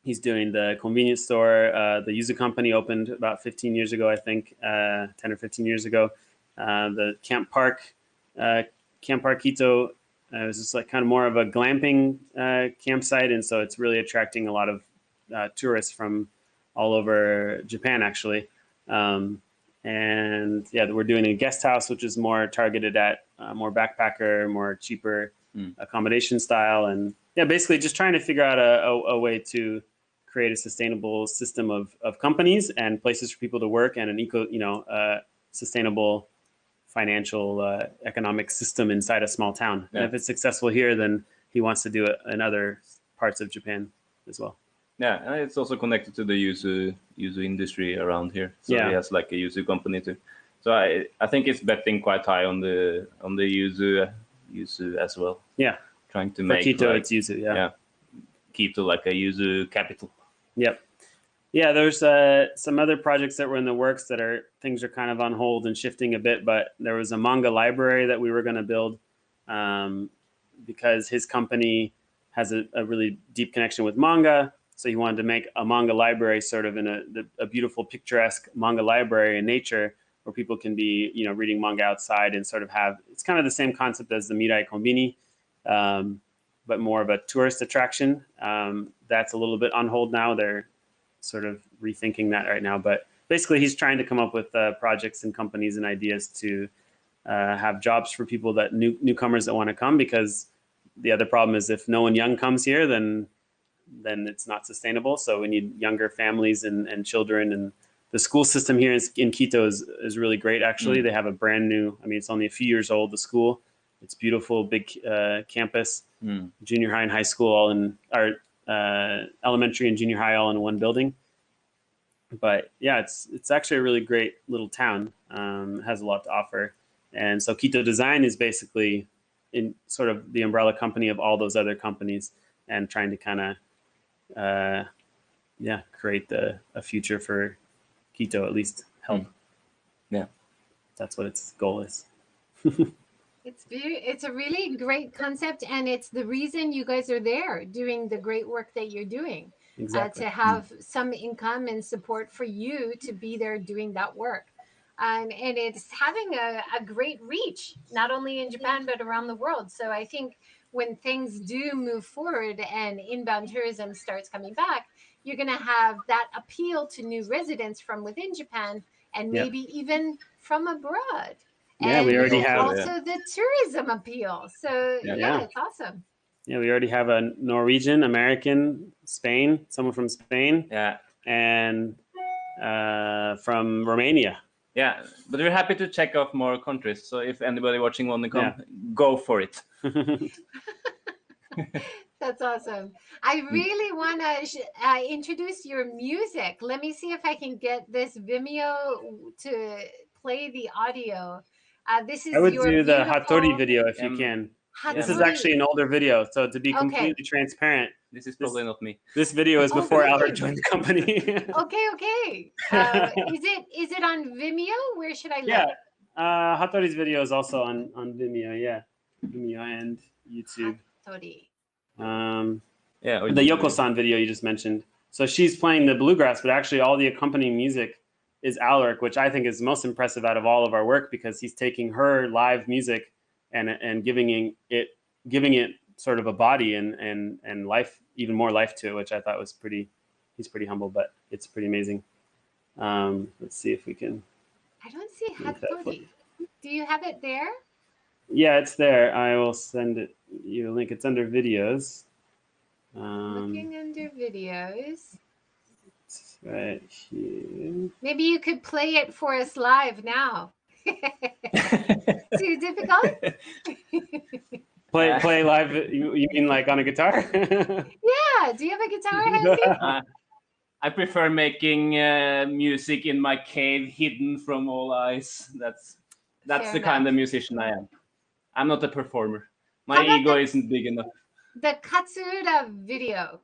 he's doing the convenience store. The Yuzu company opened about 15 years ago, I think, 10 or 15 years ago. The Camp Park Quito was just like kind of more of a glamping campsite. And so it's really attracting a lot of tourists from all over Japan, actually. And yeah, we're doing a guest house, which is more targeted at more backpacker, more cheaper accommodation style. And yeah, basically just trying to figure out a way to create a sustainable system of companies and places for people to work, and an sustainable financial economic system inside a small town. Yeah. And if it's successful here, then he wants to do it in other parts of Japan as well. Yeah, and it's also connected to the Yuzu industry around here. So he has like a Yuzu company too. So I think it's betting quite high on the Yuzu as well. Yeah, trying to for make Quito, it's Yuzu. Yeah, Quito like a Yuzu capital. Yep. Yeah, there's some other projects that were in the works that things are kind of on hold and shifting a bit, but there was a manga library that we were going to build because his company has a really deep connection with manga. So he wanted to make a manga library sort of in a beautiful, picturesque manga library in nature where people can be, reading manga outside and sort of it's kind of the same concept as the Mirai Konbini, but more of a tourist attraction. That's a little bit on hold now. They're sort of rethinking that right now, but basically he's trying to come up with projects and companies and ideas to have jobs for people that newcomers that want to come, because the other problem is if no one young comes here, then it's not sustainable. So we need younger families and children, and the school system here in Quito is really great. Actually, they have a brand new, it's only a few years old, the school. It's beautiful, big campus, junior high and high school all in elementary and junior high all in one building. But yeah, it's actually a really great little town. It has a lot to offer. And so Kito Design is basically in sort of the umbrella company of all those other companies and trying to kind of, create a future for Quito, at least help. Yeah. That's what its goal is. It's a really great concept, and it's the reason you guys are there doing the great work that you're doing. Exactly. To have some income and support for you to be there doing that work. And it's having a great reach, not only in Japan, but around the world. So I think when things do move forward and inbound tourism starts coming back, you're going to have that appeal to new residents from within Japan and maybe even from abroad. Yeah, and we already have also the tourism appeal. So it's awesome. Yeah, we already have a Norwegian, American, Spain, someone from Spain, and from Romania. Yeah, but we're happy to check off more countries. So if anybody watching want to come, go for it. That's awesome. I really want to introduce your music. Let me see if I can get this Vimeo to play the audio. This is I would your do the beautiful Hattori video if you can. This is actually an older video, so to be completely transparent, this is probably not me. This video is before Alrik joined the company. Okay. Is it on Vimeo? Where should I look? Yeah, Hattori's video is also on Vimeo. Yeah, Vimeo and YouTube. Hattori. The Yoko-san video you just mentioned. So she's playing the bluegrass, but actually all the accompanying music is Alrik, which I think is most impressive out of all of our work, because he's taking her live music and giving it sort of a body and life, even more life to it, which I thought was he's pretty humble, but it's pretty amazing. Let's see if we can. I don't see Hattori. Do you have it there? Yeah, it's there. I will send you a link. It's under videos. Looking under videos. It's right here. Maybe you could play it for us live now. Too difficult? Play live. You mean like on a guitar? Yeah. Do you have a guitar, Hansi? I prefer making music in my cave, hidden from all eyes. That's the kind of musician I am. I'm not a performer. My ego isn't big enough. The Katsura video.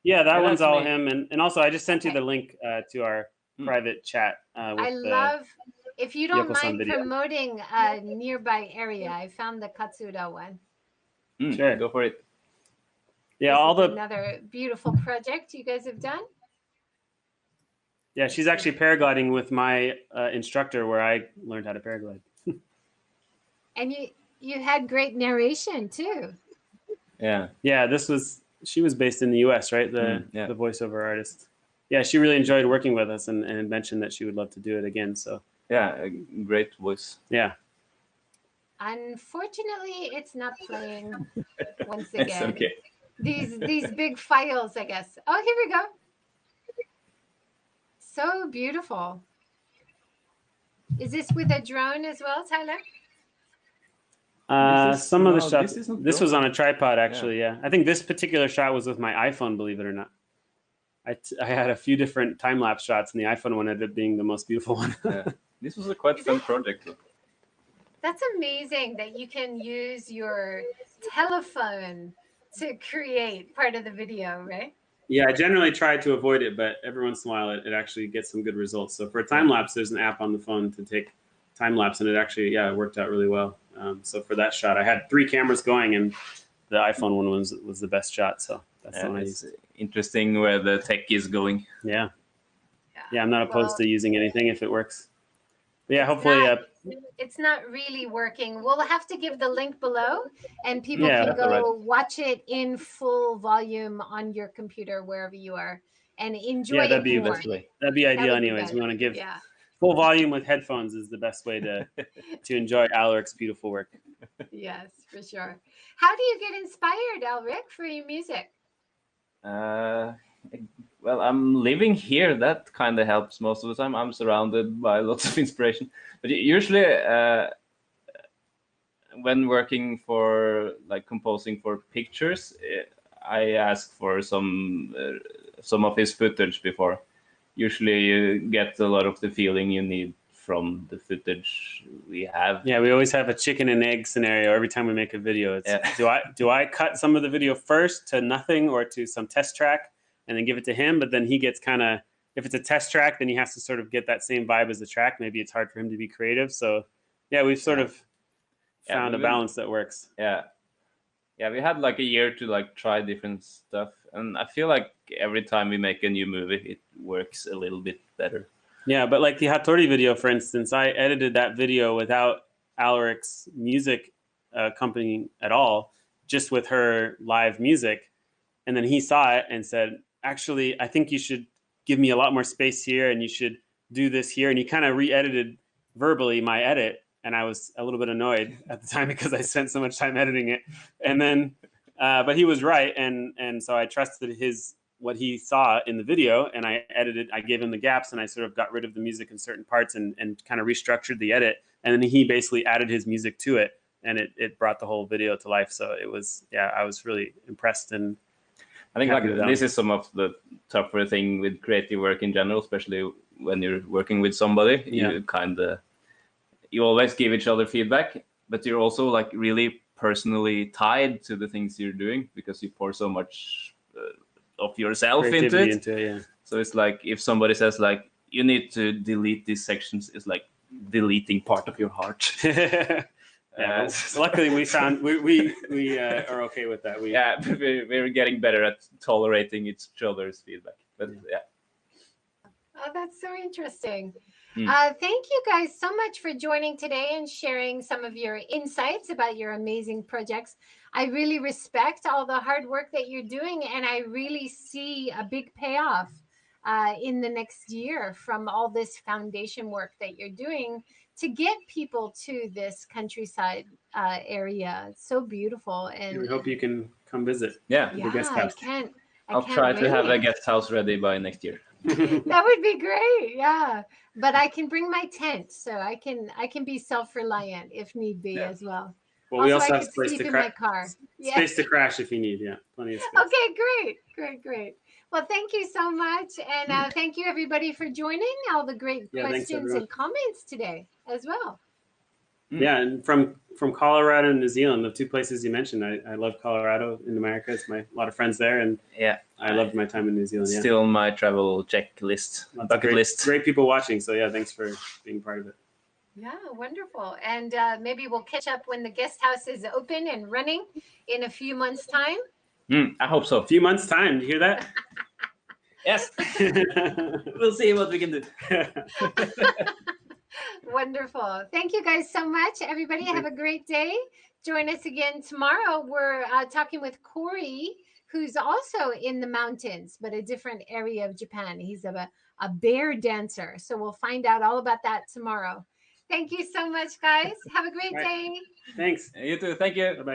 Yeah, that one's all him. And also, I just sent you the link to our private chat. I love, if you don't mind promoting a nearby area, I found the Katsura one. Sure, go for it. Yeah, another beautiful project you guys have done. Yeah, she's actually paragliding with my instructor, where I learned how to paraglide. And you had great narration too. Yeah. Yeah, she was based in the US, right? The voiceover artist. Yeah, she really enjoyed working with us and mentioned that she would love to do it again. So yeah, a great voice. Yeah. Unfortunately, it's not playing once again. It's okay. These big files, I guess. Oh, here we go. So beautiful. Is this with a drone as well, Tyler? Some of the shots. This was on a tripod, actually. Yeah. I think this particular shot was with my iPhone, believe it or not. I had a few different time lapse shots, and the iPhone one ended up being the most beautiful one. This was a quite fun project. That's amazing that you can use your telephone to create part of the video, right? Yeah, I generally try to avoid it, but every once in a while it actually gets some good results. So for a time lapse, there's an app on the phone to take time lapse, and it actually, it worked out really well. So for that shot, I had 3 cameras going, and the iPhone one was the best shot. So that's the one I used. Interesting where the tech is going. Yeah, I'm not opposed to using anything if it works. But yeah, hopefully. It's not really working. We'll have to give the link below, and people Yeah, can go watch it in full volume on your computer wherever you are and enjoy that'd it be more. That'd be ideal, would be anyways. better. We want to give full volume with headphones is the best way to enjoy Alrik's beautiful work. Yes, for sure. How do you get inspired, Alrik, for your music? Well, I'm living here. That kind of helps most of the time. I'm surrounded by lots of inspiration. But usually, when working for like composing for pictures, I ask for some of his footage before. Usually, you get a lot of the feeling you need from the footage we have. Yeah, we always have a chicken and egg scenario every time we make a video. It's do I cut some of the video first to nothing or to some test track and then give it to him? But then he gets kind of, if it's a test track, then he has to sort of get that same vibe as the track. Maybe it's hard for him to be creative. So yeah, we've sort of found a balance that works. Yeah, we had like a year to like try different stuff, and I feel like every time we make a new movie, it works a little bit better. Yeah, but like the Hattori video, for instance, I edited that video without Alrik's music company at all, just with her live music. And then he saw it and said, actually, I think you should give me a lot more space here and you should do this here. And he kind of re-edited verbally my edit. And I was a little bit annoyed at the time because I spent so much time editing it. And then, but he was right. And so I trusted what he saw in the video, and I gave him the gaps, and I sort of got rid of the music in certain parts and kind of restructured the edit. And then he basically added his music to it, and it brought the whole video to life. So it was, I was really impressed. And I think like this is some of the tougher thing with creative work in general, especially when you're working with somebody. You always give each other feedback, but you're also like really personally tied to the things you're doing because you pour so much of yourself into it. So it's like if somebody says like you need to delete these sections, it's like deleting part of your heart. Luckily we found we are okay with that. We're getting better at tolerating each other's feedback. But Oh, that's so interesting. Thank you guys so much for joining today and sharing some of your insights about your amazing projects. I really respect all the hard work that you're doing, and I really see a big payoff in the next year from all this foundation work that you're doing to get people to this countryside area. It's so beautiful. And we hope you can come visit. Yeah, the guest house. I'll try to have a guest house ready by next year. That would be great. Yeah, but I can bring my tent, so I can be self-reliant if need be as well. Well, we also have space to crash. Space to crash if you need. Yeah, plenty of space. Okay, great. Well, thank you so much, and thank you everybody for joining. All the great questions and comments today as well. Yeah, and from Colorado and New Zealand, the 2 places you mentioned, I love Colorado in America. It's a lot of friends there, and I loved my time in New Zealand. Still on my travel checklist, bucket list. Great people watching, so thanks for being part of it. Yeah, wonderful. And maybe we'll catch up when the guest house is open and running in a few months' time. I hope so. A few months' time. Do you hear that? Yes. We'll see what we can do. Wonderful. Thank you guys so much. Everybody have a great day. Join us again tomorrow. We're talking with Corey, who's also in the mountains, but a different area of Japan. He's a bear dancer. So we'll find out all about that tomorrow. Thank you so much, guys. Have a great day. Thanks. You too. Thank you. Bye-bye.